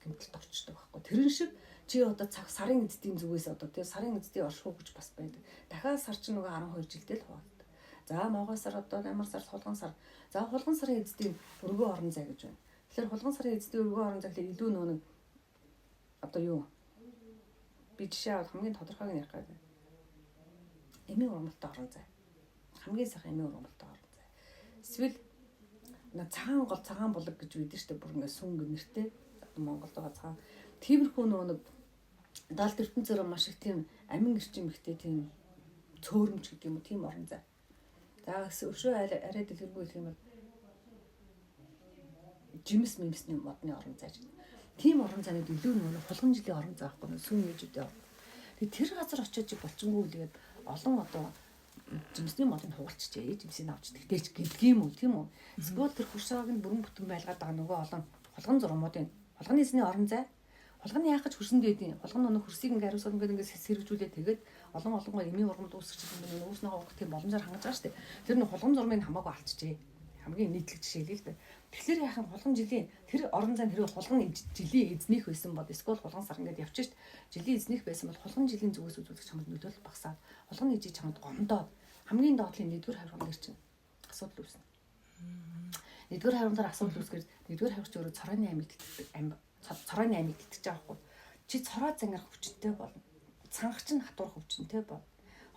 гэмтэлд орчдөг байхгүй. Тэрэн шиг чи одоо цаг сарын эцдийн зүгээс одоо тий сарын эцдийн оршуу гэж бас байдаг. Дахиад сар чинь нөгөө 12 жилдээ л хуваалт. За могой сар одоо ямар сар хулган сар. За хулган сарын эцдийн өргөө орон зай гэж байна. Тэгэхээр хулган сарын эцдийн өргөө орон зай гэхэл илүү нөгөө одоо юу би жишээ авах хамгийн тодорхойг нь ярих гэдэг. Эмийн ургамалтай орон зай. Хамгийн сайхан эмийн ургамалтай орон зай. Эсвэл цагаан булаг гэж үйдэн штэ бүр ингээ сүн гэмэртэй Монголд байгаа цагаан. Тиймэрхүү нөгөө даалт ертөнцөөр маш их тийм амин эрчим ихтэй тийм цөөрөмж гэдэг юм уу тийм орон зай. За өшөө арай дэлгэргүй гэх юм бол жимс мэмсний модны орон зай гэдэг. Тийм орон зайнууд илүү нөгөө хулган жилийн орон зай байхгүй сүүн ээжүүдээ. Тэгээ тэр газар очиж болчингүү лгээд олон одоо жимсний модыг хугалчжээ. Жимсийг авч тэгтээч гэдгийм үү тийм үү. Эсвэл тэр хуршааг нь бүрэн бүтэн байлгаад байгаа нөгөө олон хулган зурмуудын хулганы эзний орон зай. Хулганы яах гэж хөрсөн дээдийн хулган нөгөө хөрсийг ингээ хариуцаад ингээ сэргжүүлээ тэгээд олон гоо эмийн ургамал үүсгэж байгаа нөөс нөгөө тийм боломжоор хангаж байгаа шүү дээ. Тэр нэг хулган зурмыг хамаагүй алчжээ. Хамгийн нийтлэг жишээ л дээ. Тэгэхээр яхан хулган жилийн тэр орон зайн хэрэг хулган жилийн эзнийх байсан бол эсвэл хулган сар ингээд явчих шүү дээ. Жилийн эзнийх байсан бол хулган жилийн зүгээс үзүүлэх чамд нөлөөлөл багасаад хулган ижиж чамд гомдоод хамгийн доотлын 1-р хавирган дээр чинь асуудал үүснэ. 1-р хавиргаар асуудал үүсгэр 1-р хавирч өөрөө цорооны аймагт цорооны аймагт итгэж байгаа хгүй. Чи цороо зангирах хүчтэй болно. Цанх чинь хатуурах хүчтэй болно.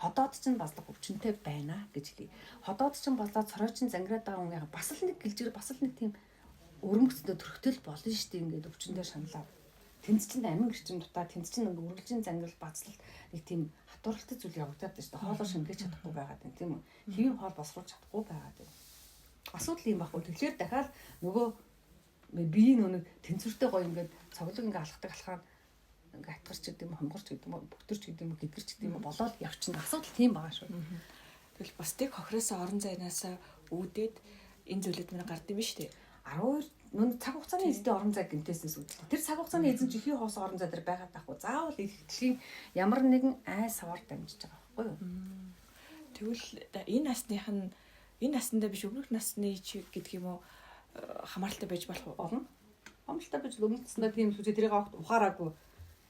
Ходоод чинь базлах өвчнөд байна гэж хэлий. Ходоод чинь болоод цорой чинь зангираад байгаа хүн бас л нэг гэлжээр бас л нэг тийм өрөмгцөд төрхтөл болно шүү дээ ингээд өвчнөд шаналаад. тэнцчэнд амин гэрчим дутаа тэнцчэнд нэг үргэлжийн зангил бацлал нэг тийм хатууралтай зүйл явагдаад байна шүү дээ. Хоолоор шингээж чадахгүй байгаад байна тийм үү. Хэвийн хоол босруулж чадахгүй байгаад байна. Асуудал юм баггүй. Тэгэхээр дахиад нөгөө бие нүг тэнцвэртэй гоё ингээд цоглог ингээд алхдаг алхаад ингээд атгарч гэдэг юм хомгорч гэдэг юм бүтэрч гэдэг юм гэдгэрч гэдэг юм болоод явчихна. Асуудал тийм байгаа шүү. Тэгэл бас тэг хохироос орон зайнаас үүдээд энэ зүйлүүд мань гард юм шүү дээ. 12 нүн цаг хугацааны эзэдийн орон зай гэмтээснээс үүдэл. Тэр цаг хугацааны эзэн чихий хоос орон зай дээр байгаад байхгүй. Заавал дэлхийн ямар нэгэн ай савар дамжиж байгаа байхгүй юу? Тэгвэл энэ насндаа биш өмнөх насны гэдэг юм уу хамааралтай байж болох уу? Хамааралтай байж өмнөх наснаа тийм сүзээ тэрийг ухаараагүй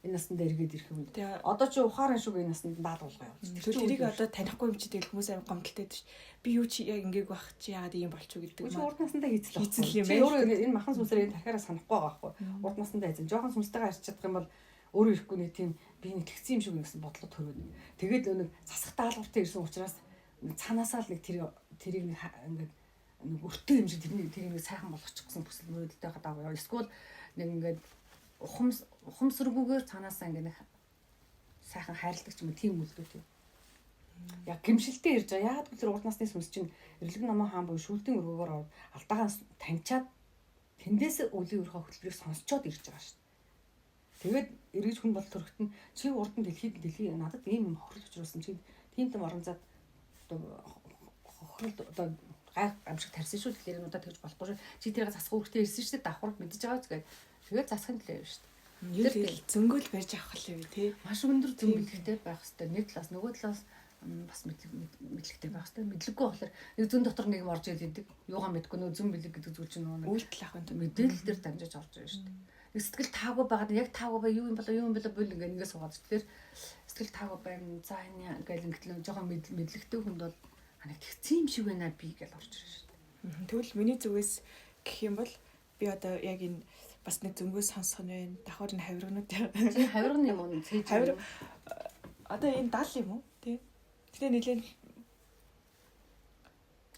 энэ наснд эргээд ирэх юм. Одоо чи ухаарын шүг энэ наснд даалгуулгаа явуулчих. Тэрийг одоо танихгүй юм чи тэгэл хүмүүс амар гомдолтой дээ. Би юу чи яг ингээг байх чи яагаад ийм болчих гэдэг юм. Урд наснаа хийцэл юм байна. Өөрөө энэ махан сүнсээр энэ дахиараа санахгүй байгаа байхгүй. Урд наснаа эзэн жоохон сүнстэйгээ арч чадах юм бол өөрөө ирэхгүй нэг тийм би нэг тэгсэн юм шиг гэсэн бодлоо төрөөд. Тэгээд нэг засах даалгавартай ирсэн учраас цаанаасаа л нэг тэрийг нэг ингээд нэг өртөө юм шиг тэрийг нэг сайхан болгочих гэсэн хүсэл мөрөөдөлтэй хадаа яваа. Эсвэл нэг ингээд ухамсаргүйгээр цаанаасаа ингээд сайхан хайрладаг ч юм уу тийм үлдээ тийм. Яг гимшилтэй ирж байгаа. Яг тэр урд насны сүнс чинь Эрлэг намын хаан буюу шүлдийн өргөөгөөр алдаагаа таньчаад тэндээс үлийн өрхөө хөтөлбөрийг сонсчоод ирж байгаа шүү дээ. Тэгээд эргэж хүн бол төрөхт нь чи урд нь дэлхий надад ийм юм хохирол учруулсан чи тийм орон зайд хохирол одоо гай амшиг тарьсан шүү. Тэгэхээр энэ удаа тэгж болохгүй шүү. Чи тэрийг засах үүрэгтэй ирсэн шүү дээ. Давхар мэдж байгаа зүгээд тэгээд засахын төлөө шүү дээ. Юу тэгэл зөнгөөл барьж авах юм тий. Маш өндөр зөв мэдлэгтэй байх хэрэгтэй. Нэг талаас нөгөө талаас бас мэдлэгтэй байх хэрэгтэй. Мэдлэггүй болохоор нэг зүүн дотор нэг юм орж идэг. Юугаа мэдгүй нөгөө зүүн бэлэг гэдэг зүйл чинь нөгөө үйлдэл авах юм мэдээлэл дээр дамжиж орж ирж шүү дээ. Нэг сэтгэл таагүй байгаад яг таагүй бай юу юм болоо бол ингээ нэгээ суугаад. Тэгэхээр сэтгэл таагүй байна. За энэ ингээл ингээ жоохон мэдлэгтэй хүнд бол нэг тэгсэн юм шиг байна би гэж орж ирж шүү дээ. Тэгвэл миний зүгээс гэх юм бол би одоо яг энэ бас нэг зөнгөө сонсох нь байна. Давхар нь хавиргнууд. Чи хавирган юм уу? Хавир одоо энэ 70 юм уу? Тий. Гэтэ нэлээд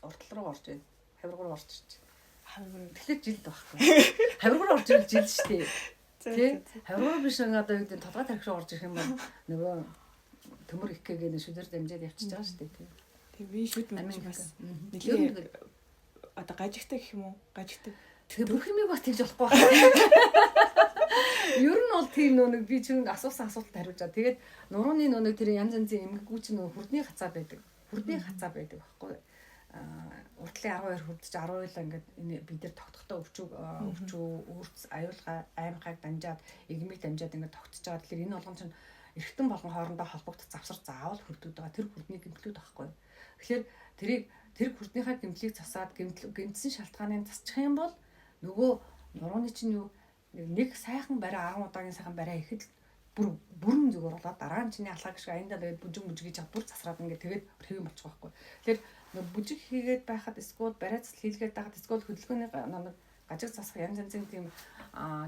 уртл руу орж байна. Хавирг руу орж ирж. Хавирг тэгэхээр жилд байхгүй. Хавирг руу орж ирж жил шүү дээ. Тий. Хавирг руу биш одоо юу гэдэг толгой тарих руу орж ирэх юм бол нөгөө төмөр ихгээгээ шүдэр дамжаад явчихж байгаа шүү дээ. Тий. Би шүд мэж бас нэлээд одоо гажигтай гэх юм уу? Гажигтай. Тэгээ бүх юмыг бас тэгж болохгүй байна. Ер нь бол тийм нэг би чинь асуусан асуултанд хариулж байгаа. Тэгээд нурууны нэг тэр янз янзын эмгэггүй чинь хүрдний хацаа байдаг. Хүрдний хацаа байдаг байхгүй. Уртлын 12 хүрдэж 12 л ингээд энэ бид нар тогтохдоо өвчөө өөрц аюулгаа аймхайг дамжаад игмиг дамжаад ингээд тогтож байгаа. Тэгэхээр энэ болгон чинь эргэтэн болгон хоорондоо холбогдох завсар заавал хүрдүүд байгаа. Тэр хүрдний гэмтлүүд байхгүй. Тэгэхээр тэр хүрднийхаа гэмтлийг засаад гэмтсэн шалтгааныг засчих юм бол нөгөө нурууны чинь юу нэг сайхан барай 10 удаагийн сайхан барай ихэд бүрэн зүгээр болоод дараа нь чиний алхаа гიშг аяндаа тэгээд бүжиг чад бүр засраад ингээд тэгээд хэвэн болчих واخгүй. Тэгэхээр нэг бүжиг хийгээд байхад эсвэл барай засал хийлгээд байхад эсвэл хөдөлгөөний нэг гажиг засах янз янзын тийм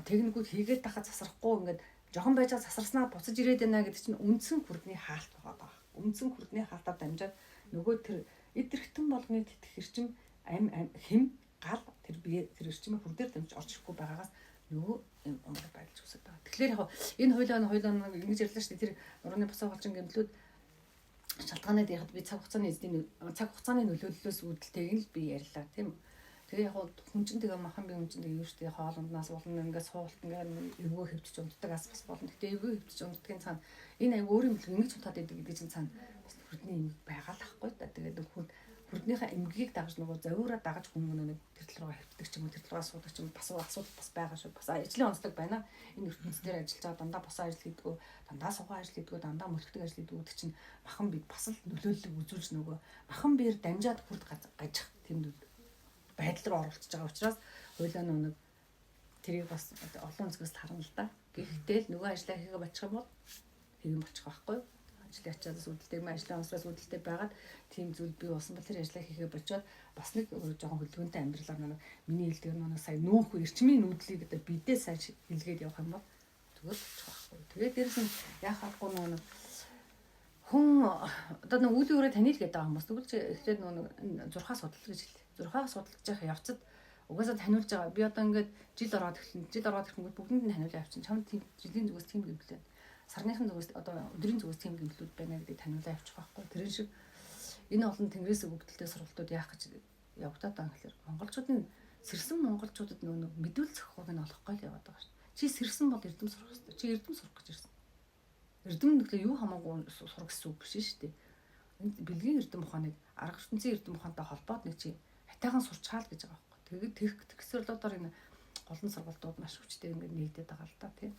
техникүүд хийгээд байхад засрахгүй ингээд жохон байж засарснаа буцаж ирээд байна гэдэг чинь үндсэн хүрдний хаалт байгаа. Үндсэн хүрдний хаалтаар дамжаад нөгөө тэр эдэрхтэн болгоны тэтгэх эрчим хэм гал тэр бие тэр эрчимээ хүрдээр дамж орж ирэхгүй байгаагаас нөгөө юм өнгө байдалж үсэж байгаа. Тэгэхээр яг энэ хойлоо ингэж ярьлаа шүү дээ. Тэр нурууны босоо холчин гэмтлүүд шалтгаанууд яхад би цаг хугацааны нөлөөллөөс үүдэлтэйг нь л би ярьлаа тийм үү. Тэгээ яг хүн чинь тэгээ махан би хүн чинь тэгээ юу шүү дээ хоолнднаас болно ингээд суулт ингээд эвгөө хөвчж унтдаг бас болно. Гэтэ эвгөө хөвчж унтдагын цаана энэ аяг өөр юм л ингэж цутаад идэг гэдэг чинь цаана хүрдний юм байгаа л ахгүй та. Тэгээд хүрднийхээ эмгэгийг дагаж нөгөө зовиураа дагаж хүн нэг тэр тал руугаа хөвтдөг ч юм уу тэр тал руугаа суудаг ч юм бас асуудал бас байгаа шүү. Бас ажлын онцлог байна. Энэ ертөнцийн дээр ажиллаж байгаа дандаа босоо ажил хийдгүү, дандаа суугаа ажил хийдгүү, дандаа мөлтөг ажил хийдгүү гэдэг чинь махан бид бас л нөлөөллөг үзүүлж нөгөө махан биер дамжаад хүрд гажих тийм байдал руу оруулчихж байгаа учраас хойлоо нэг тэрийг бас олон зүгээс харна л да. Гэхдээ л нөгөө ажлаа хийгээ бочих юм бол хэвэн бочих байхгүй юу? Ажлын ачаалаас үүдэлтэй юм ажлын онцлогоос үүдэлтэй байгаад тийм зүйл бий болсон бол тэр ажлаа хийгээ бочоод бас нэг жоохон хөлгөөнтэй амьдралаар нэг миний хэлдэг нэг сая нүүх эрчмийн нүүдлийг одоо бидээ сайн хэлгээд явах юм бол зүгээр болчих байхгүй. Тэгээд дээрэс нь яах аргагүй нэг хүн одоо нэг үйл өөрө танил гэдэг байгаа хүмүүс тэгвэл чи эхлээд нэг зурхаа судал гэж хэлээ. Зурхаа судалж явах явцад Угаасаа таниулж байгаа. Би одоо ингээд жил ороод ирэнгүүт бүгдэнд нь таниулаа явчихсан. Чамд тийм жилийн зүгээс тийм гэмтэл байна. Сарныхын зүгээс одоо өдрийн зүгээс тийм гэмтлүүд байна гэдэг таниулаа явчих байхгүй. Тэрэн шиг энэ олон тэнгэрээс өгөгдөлтэй сургалтууд яах гэж явагдаад байгаа юм гэхээр монголчуудын сэрсэн монголчуудад нөгөө мэдүүлэх хог нь олохгүй л яваад байгаа шүү. Чи сэрсэн бол эрдэм сурах хэрэгтэй. Чи эрдэм сурах гэж ирсэн. Эрдэм гэхлээр юу хамаагүй сурах гэсэн үг биш шүү дээ. Энд бэлгийн эрдэм ухааныг арга ертөнцийн эрдэм ухаантай холбоод нэг чи хатайхан сурчаал гэж байгаа байхгүй. Тэгээд тэгсэр л одоо энэ голын сургалтууд маш хүчтэй ингээд нэгдээд байгаа л да тийм.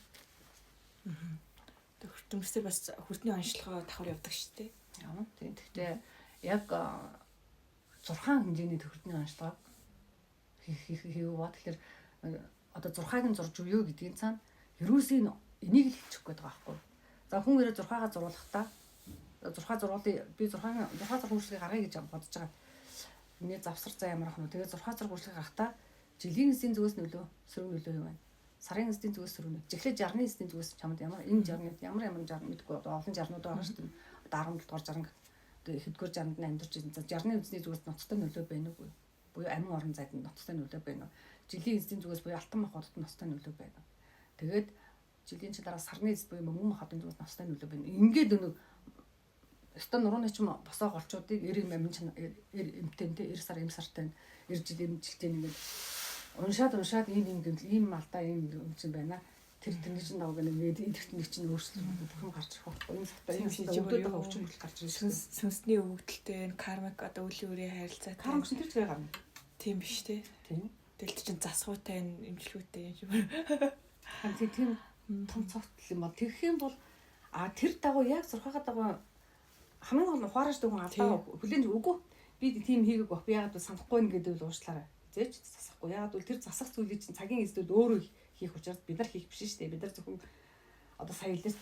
Хөртөмсөр бас хүртний онцлогоо давхар явдаг шүү дээ. Яа тийм. Гэхдээ яг 6 хэмжээний төгөрдний онцлогоо хийвээ. Тэгэхээр одоо 6-ыг нь зурж өгөө гэдгийн цаана ерөөсөө энийг л хэлчих гээд байгаа байхгүй. За хүн ирээ 6-гаа зурулахдаа 6 зургуулыг би 6 зураг хүршлийг гаргая гэж бодож байгаа. Миний завсар заа ямар ах нь. Тэгээд 6 зураг хүршлийг гаргахтаа жилийн эсийн зүгээс нөлөө сөрөг нөлөө юу байна? Сарын эсийн зүгээс сөрөг нөлөө. Жихлээ 60-ны эсийн зүгээс чамд ямар энэ 60-ны ямар 60 мэдгүй олон 60-нууд байгаа шүү дээ. Одоо 17 дугаар 60 одоо хэдгээр 60-нд амьдарч байсан. 60-ны эсийн зүгээс ноцтой нөлөө байна уу? Буюу амин орон зайд ноцтой нөлөө байна уу? Жилийн эсийн зүгээс буюу алтан махбодод ноцтой нөлөө байна уу? Тэгээд жилийн чи дараа сарны эс буюу мөнгөн махбодын зүгээс ноцтой нөлөө байна. Ингээд өнөө өстө нурууны ч босоо голчуудыг 90 амин эмтэнтэй 90 сар 90 сартай 90 жилийн жилтэй ингээд уншаад ийм гэмтэл ийм алдаа ийм юм чинь байна. Тэр чинь давг нэг эдгэрт нэг чинь өөрчлөлт бүхэн гарч ирэх байхгүй. Энэ сартай энэ чинь өвдөд байгаа өвчин бүл гарч ирсэн. Сүнсний өвөгдөлтэй кармик одоо үлийн үрийн харилцаатай. Кармик чинь тэр чигээр гарна. Тийм биш те. Тийм. Тэгэл чинь засгуутай имжлэгүүтэй юм шиг. Тийм том цогтл юм бол тэгэх юм бол тэр дагуу яг сурхахад дагуу хамгийн гол ухаарч дэгэн алдаа хүлээж өгөө. Би тийм хийгээг баг. Би яагаад бол санахгүй нэгэд л уушлаарай. Зээч засахгүй. Яагаад бол тэр засах зүйлийг чинь цагийн эзлүүд өөрөө хийх учраас бид нар хийх биш шүү дээ. Бид нар зөвхөн одоо сая хэлээс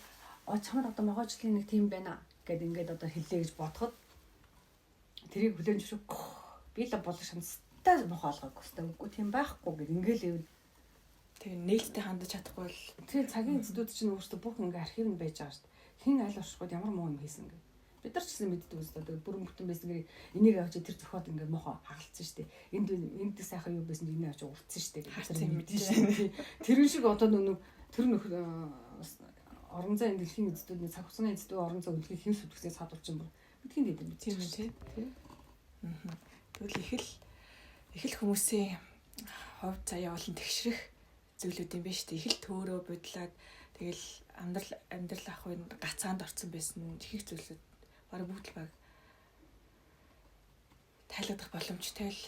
чамд одоо могоожлын нэг тийм байна гэд ингээд одоо хэллээ гэж бодоход тэрийг хүлээж зөвшөөрөх. Би л болох шанстай мохоо алгааг өстэй үгүй тийм байхгүй гэд ингээл ивэл тэгээ нээлттэй хандаж чадахгүй бол тэр цагийн эзлүүд чинь өөрсдөө бүх ингээ архив нь байж байгаа шүү дээ. Хин айл оршиход ямар муу юм хийсэн гэ. Бид нар ч гэсэн мэддэг үстэй. Тэгээ бүрэн бүтэн байсан гэрийг энийг авч тэр зөхиод ингээ мохоо хагалцсан шүү дээ. Энд сайхан юу байсан энийг авч урдсан шүү дээ. Тийм мэдэн шүү. Тэрэн шиг одоо тэр орон зайн дэлхийн эзэдүүд цаг хугацааны эзэдүүд орон зай үлгийг хэн сүтгсээс хадварчин бүр мэдхийн дэд юм тийм үү. Тэгвэл их л хүмүүсийн хувь заяа болон тэгшрэх зүйлүүд юм байна шүү дээ. Их л төөрөө бодлаад тэгэл амьдрал ахын гацаанд орсон байсан их зүйлүүд бараг бүгд л баг тайлагдах боломжтой л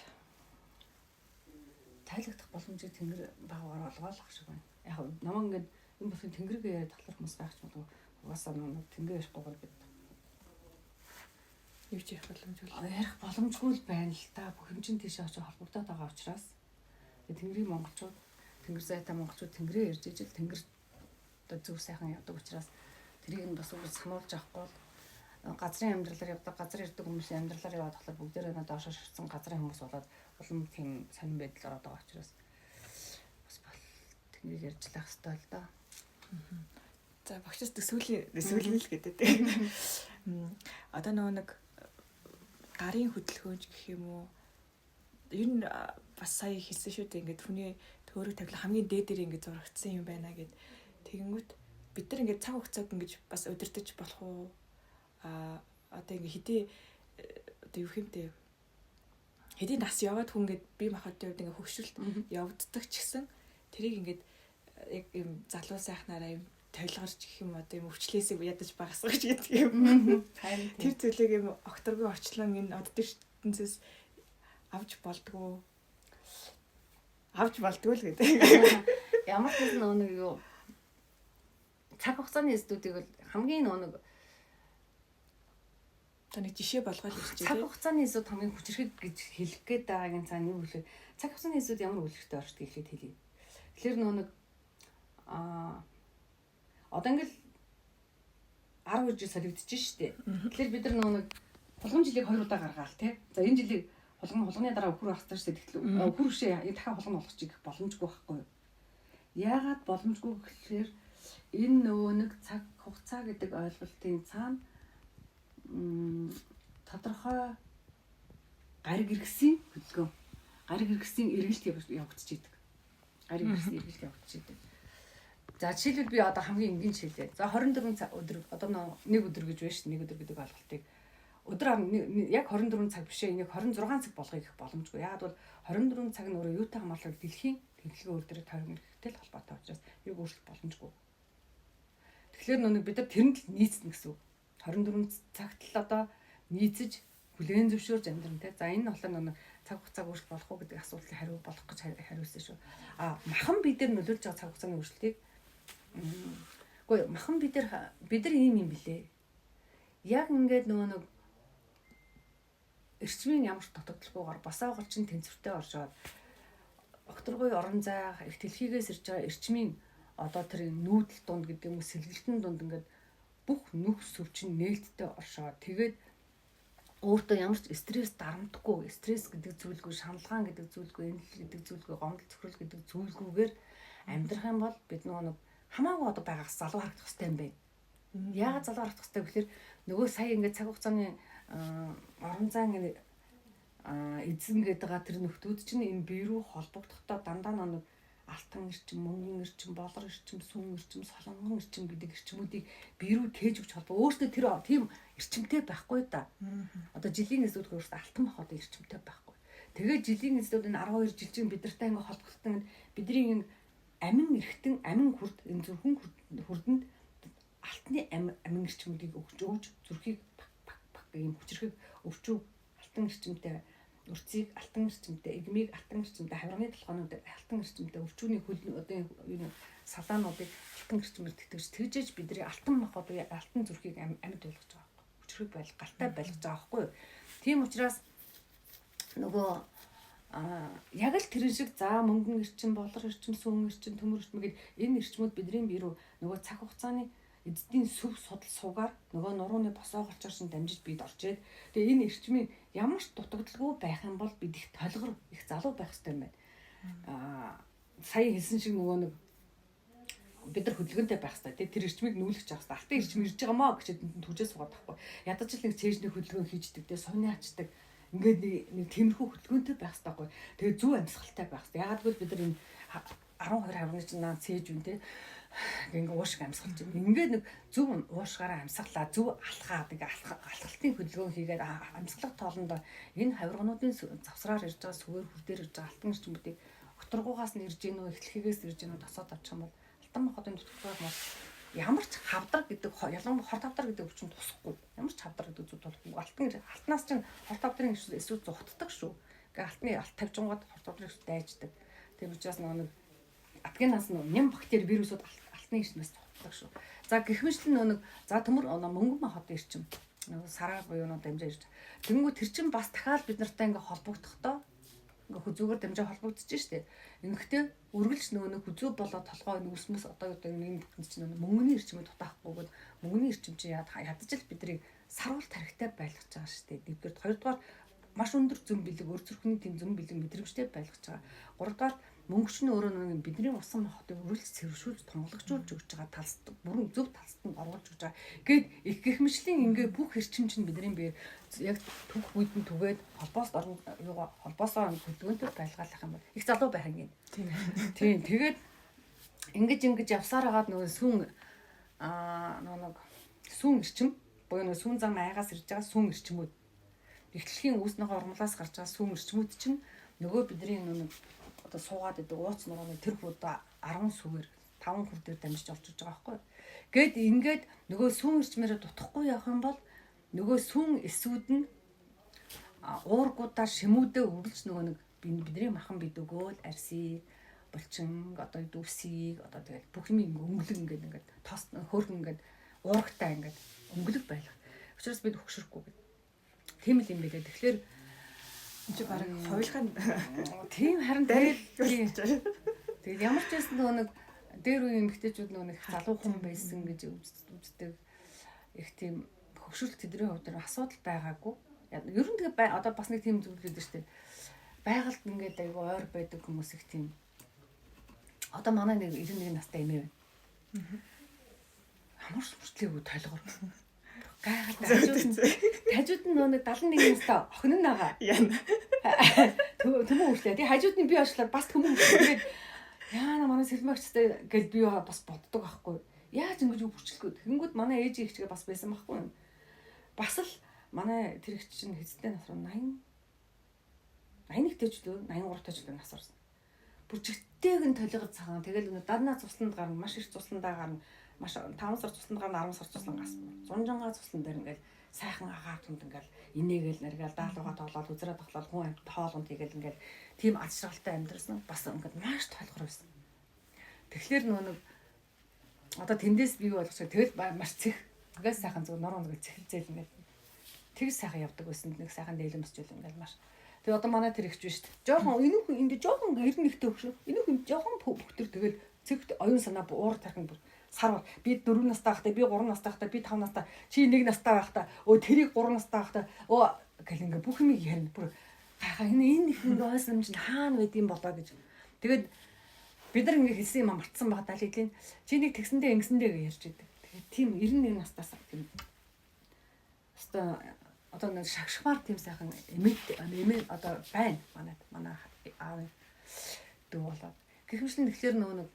тайлагдах боломжийг тэнгэр багаар олгоолох шиг байна. Яг намаа ингээд энэ бүхэн тэнгэргээ яриад талар хүмүүс байх ч болов угаасаа нэг тэнгэр ярихгүй гэдэг. юу ч ярих боломжгүй. Ярих боломжгүй л байна л та. Бүх юм чинь тийш очиж холбогдоод байгаа учраас тэнгэрийн монголчууд тэнгэр зайтай монголчууд тэнгэрээ ярьж ижил тэнгэр одоо зөв сайхан явдаг учраас тэрийг нь бас үгүй сануулж авахгүй бол газрын амьдралаар явдаг газар ирдэг хүмүүсийн амьдралаар яваад болохоор бүгдээрээ надад доошоо ширсэн газрын хүмүүс болоод улам тийм сонирн байдал ороод байгаа учраас бас бол тэнийг ярьж лах хэрэгтэй л да. За багшаас төсвөлийн л гэдэг. Одоо нэг гарын хөдөлгөөнч гэх юм уу? Ер нь бас сая хэлсэн шүү дээ. Ингээд хүний төөрөг тавилан хамгийн дээдээр ингээд зурагдсан юм байна гэд. Тэгэнгүүт бид нар ингээд цаг хугацааг ингэж бас удирдах болох уу? Одоо ингээд хэдий одоо юу хэмтэй хэдий нас яваад хүн ингээд бие махбодын хувьд ингээд хөгшрөлт явагддаг ч гэсэн тэрийг ингээд яг юм залуу сайхнаараа юм тойлгорч гэх юм одоо юм өвчлээсээ ядаж багасгах гэдэг юм. Тэр зүйлийг юм окторгүй орчлон энэ одод ертөнцөөс авч болдгоо л гэдэг. Ямар ч нэг юу цаг хугацааны эсдүүдийг бол хамгийн нэг таны жишээ болгоод хэлж цаг хугацааны эсүүд хамгийн хүчрхэг гэж хэлэх гээд байгаагийн цаана юу вэ? Цаг хугацааны эсүүд ямар үйлчлэгтэй орчдөг ихлэд хэлье. Тэгэхээр нэг одоо ингээл 10 жил солигдчих штеп. Тэгэхээр бид нар нэг хулган жилийг 2 удаа гаргаал тий. За энэ жилийг хулганы дараа өхөр ахтар штеп тэгэхээр өхөр үшээ дахиад хулган болох чиг боломжгүй байхгүй юу? Яагаад боломжгүй гэхээр энэ нөгөө нэг цаг хугацаа гэдэг ойлголтын цаана тодорхой гариг иргэсийн хөдөлгөөн гариг хэрэгсийн эргэлт явагдчихийдэг. Гариг хэрэгсийн эргэлт явагдчихийдэг. За жишээлбэл би одоо хамгийн энгийн жишээлээ. За 24 өдөр одоо нэг өдөр гэж байна шүү. Нэг өдөр гэдэг ойлголтыг өдөр яг 24 цаг бишээ энийг 26 цаг болгохыг их боломжгүй. Яагаад бол 24 цаг нь өөрөө юутай хамаарлаг дэлхийн тэмдэглэгийн өөр дээр тойрон хэрэгтэй л холбоотой учраас юг өөрчлөх боломжгүй. Тэгэхээр нүг бид нар тэрэнд л нийцнэ гэсэн үг. 24 цагт л одоо нийцэж бүлээн зөвшөөрж амьдран те. За энэ болохоор нэг цаг хугацааг өөрчлөх болох уу гэдэг асуултыг хариу болох гэж хариулсан шүү. Махан бид нар нөлөөлж байгаа цаг хугацааны өөрчлөлтийг үгүй махан бид нар ийм юм билээ. Яг ингээд нэг эрчмийн ямар ч дутагдaltaгүйгээр басаа голчин тэнцвэртэй оршоод окторгой орон зай их дэлхийгээс ирж байгаа эрчмийн одоо тэр нүүдэл дунд гэдэг юм уу сэлгэлтэн дунд ингээд бүх нөхс өвчин нээлттэй оршоод тэгээд өөртөө ямар ч стресс дарамтгүй стресс гэдэг зүйлгүй шаналгаан гэдэг зүйлгүй энэл гэдэг зүйлгүй гомдол цохрол гэдэг зүйлгүйгээр амьдрах юм бол бид нэг хамаагүй одоо байгаас залуу харагдах хэрэгтэй юм байна. Яагаад залуу харагдах хэрэгтэй гэхээр нөгөө сая ингээд цаг хугацааны орон зай ингээд эзэн гэдэг байгаа тэр нөхдүүд чинь энэ бие рүү холбогдохдоо дандаа нэг алтан эрчим, мөнгөн эрчим, болор эрчим, сүн эрчим, солонгон эрчим гэдэг эрчмүүдийг бие рүү тээж өгч холбоо. Өөртөө тэр тийм эрчимтэй байхгүй да. Одоо жилийн эсүүд өөртөө алтан махад эрчимтэй байхгүй. Тэгээд жилийн эсүүд энэ 12 жил чинь бидэртэй ингээд холбогдсон бидний энэ амин эрхтэн, амин хүрд энэ зөвхөн хүрдэнд алтны амин эрчмүүдийг өгч зүрхийг пак ийм хүчрхэг өвчөв алтан эрчимтэй урцыг алтан эрчимтэй, игмийг алтан эрчимтэй, хаврын толгоонуудыг алтан эрчимтэй, өвчүүний хөл одоо энэ салаануудыг алтан эрчимээр тэтгэж тэгжээж бидний алтан махад алтан зүрхийг амьд болгож байгаа байхгүй. Хүчрхэг байл галтай байлгаж байгаа байхгүй. Тийм учраас нөгөө яг л тэрэн шиг за мөнгөн эрчим, болор эрчим, сүн эрчим, төмөр эрчим гэдэг энэ эрчмүүд бидний бие рүү нөгөө цаг хугацааны эзэдийн сүв судал суугаар нөгөө нурууны босоо голчоор шин дамжиж бид орчээд тэгээ энэ эрчмийн ямар ч дутагдaltaгүй байх юм бол бид их толгор их залуу байх хэрэгтэй юм байна. Сая хэлсэн шиг нөгөө нэг бид нар хөдөлгөөнтэй байх хэрэгтэй. Тэр эрчмийг нүүлгэж явах хэрэгтэй. Алтан эрчим ирж байгаа маа гэж түжээ суугаад байхгүй. Ядаж л нэг цээжний хөдөлгөөн хийждэг, тэгээ сууны ачдаг. Ингээд нэг тиймэрхүү хөдөлгөөнтэй байх хэрэгтэй байхгүй. Тэгээ зөв амьсгалтай байх хэрэгтэй. Ягаад гэвэл бид нар энэ 12 хаврын чинь наа цээж үн те ингээ уушиг амьсгалж байна. Ингээд нэг зөв уушгаараа амьсгалаа, зөв алхаад ингээ алхалтын хөдөлгөөн хийгээд амьсгалах тоолондоо энэ хавиргануудын завсраар ирж байгаа сүгээр хүрдээр ирж байгаа алтан эрчмүүдийг окторгуугаас нь ирж гинөө эхлэхээс ирж гинөө тосоод авчих юм бол алтан махын дутагдaltaг бол ямар ч хавдар гэдэг ялангуяа хорт хавдар гэдэг өвчин тусахгүй. Ямар ч хавдар гэдэг зүйл болохгүй. Алтнаас чинь хорт хавдрын эсвэл зугтдаг шүү. Ингээ алтны алт тавьжгаад хорт хавдрыг дайждаг. Тэр учраас нэг апгенаас нэм бактери вирусууд алтны эрчмээс зугтдаг шүү. За гэхмэчлэн нэг за төмөр мөнгөн махад эрчим сараа буюу дамжаа ирж. Тэнгүү тэр чинь бас дахиад бид нартай ингээ холбогдохдоо ингээ хүзүүгээр дамжаа холбогдож штэ. Ингэхдээ үргэлж нөгөө хүзүү болоод толгой нүсмэс одоо энэ чинь мөнгөний эрчмээ дутаахгүйгээд мөнгөний эрчим чи ядаж л бидний саруулт тарихтай байлгаж байгаа штэ. Нэгдүгээр хоёрдугаар маш өндөр зөм бэлэг өр зүрхний тийм зөм бэлэг мэдрэмжтэй байлгаж байгаа. Гуравдугаар мөнгөч нь өөрөө нэг бидний усан махтыг үргэлж цэвэршүүлж тунгалагжуулж өгч байгаа талст бүрэн зөв талст нь оруулж өгч байгаа. Гээд их гихмишлийн ингээ бүх эрчим чинь бидний бие яг түүх үед нь түгээд холбоосоо хөдөлгөөнтэй байлгаалах юм бол их залуу байх юм. Тийм. Тэгээд ингэж явсаар хагаад нөгөө сүн нэг сүн эрчим буюу нөгөө сүн зам айгаас ирж байгаа сүн эрчмүүд эхлэхийн үүснийхээ урмлаас гарч байгаа сүн эрчмүүд чинь нөгөө бидний нөгөө одоо суугаад идэг ууц нурууны тэр хүүд 10 сүгээр 5 хүр дээр дамжиж орж иж байгаа байхгүй. Гэт ингээд нөгөө сүн эрчмээрээ дутахгүй явах юм бол нөгөө сүн эсүүд нь уургуудаа шимүүдээ үргэлж нөгөө нэг бидний махан бид өгөөл арсыг булчин одоо дүүсийг одоо тэгээд бүх юм өнгөлөг ингээд тоос хөөрхөн ингээд уурагтай ингээд өнгөлөг байлах. Учираас бид хөксөрөхгүй гэдэг. Тийм л юм билээ. Тэгэхээр энэ чинь бараг хойлохын тийм харин тэгээд ямар ч байсан нэг дээр үеийн эмэгтэйчүүд нэг залуухан байсан гэж үздэг их тийм хөгшрөлт тэдний хувьд асуудал байгаагүй. Ер нь тэгээ одоо бас нэг тийм зүйл гэдэг шүү дээ. Байгальд ингээд айгүй ойр байдаг хүмүүс их тийм одоо манай нэг 91 настай эмээ байна. Ямар сүрчлээгүй толгор. гайхалтай. Хажууд нь нөгөө 71 настай охин нь байгаа. Яна. Төмөн үргэлээ. Тэгээ хажууд нь би очлаад бас төмөн үргэлээ. Яана манай сэлмэгчтэй гэж би бас боддог байхгүй. Яаж ингэж өвөрчлөхгүй. Тэгэнгүүт манай ээжийн ихчгээ бас байсан байхгүй юм. Бас л манай тэр ихч чинь хэзээ насруу 81 тэйч лөө 83 тэйч лөө нас орсон. Бүр чигтэйг нь толгойд цагаан. Тэгэл дарнаа цусланд гарна, маш их цусландаа гарна. Маш 5 сар цусланд гарна, 10 сар цуслан гасна. Зунжангаа цуслан дээр ингээл сайхан агаар тунд ингээл инээгээл нэргээл даалгаваа тоолоод үзрээ тоглоод хүн амт хоолонд хийгээл ингээл тийм ачралтай амьдрсан. Бас ингээд маш толгор байсан. Тэгэхээр нэг одоо тэндээс би болгочихо тэгэл маш цэх. Тэгээс сайхан зөв нуруу нэг цэхэлзээл ингээд тэгс сайхан явдаг байсан. Нэг сайхан дээлэмсчүүл ингээл маш. Тэгээ одоо манай тэр ихч биш шүү дээ. Жохон энүүхэн энд жохон 91-тэй өгшөө. Энүүхэн жохон бүхтэр тэгэл цэгт оюун санаа уур тархин бүр сар би 4 настай байхдаа би 3 настай байхдаа би 5 настай чи 1 настай байхдаа тэрийг 3 настай байхдаа гэл ингээ бүх юм ярина бүр гайхаа энэ их ойлсон юм чинь хаана байд юм болоо гэж. Тэгээд бид нар ингээ хэлсэн юм мартсан байгаа даа л хэлийн чи нэг тэгсэндээ ингэсэндээ гэж ярьж идэг. Тэгээд тийм 91 настаас тийм одоо нэг шагшмаар тийм сайхан эмээ одоо байна манай аав дүү болоод гэхмэчлэн тэгэхээр нөгөө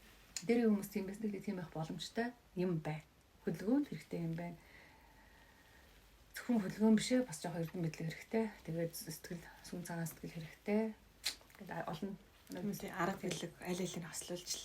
дэрийн хүмүүс тийм байсан гэдэг тийм их боломжтой юм байна. Хөдөлгөөнд хэрэгтэй юм байна. Зөвхөн хөдөлгөөн биш ээ бас жоохон эрдэм мэдлэг хэрэгтэй. Тэгээд сэтгэл сүн цагаан сэтгэл хэрэгтэй. Тэгээд олон арга барил аль алийг нь хослуулж л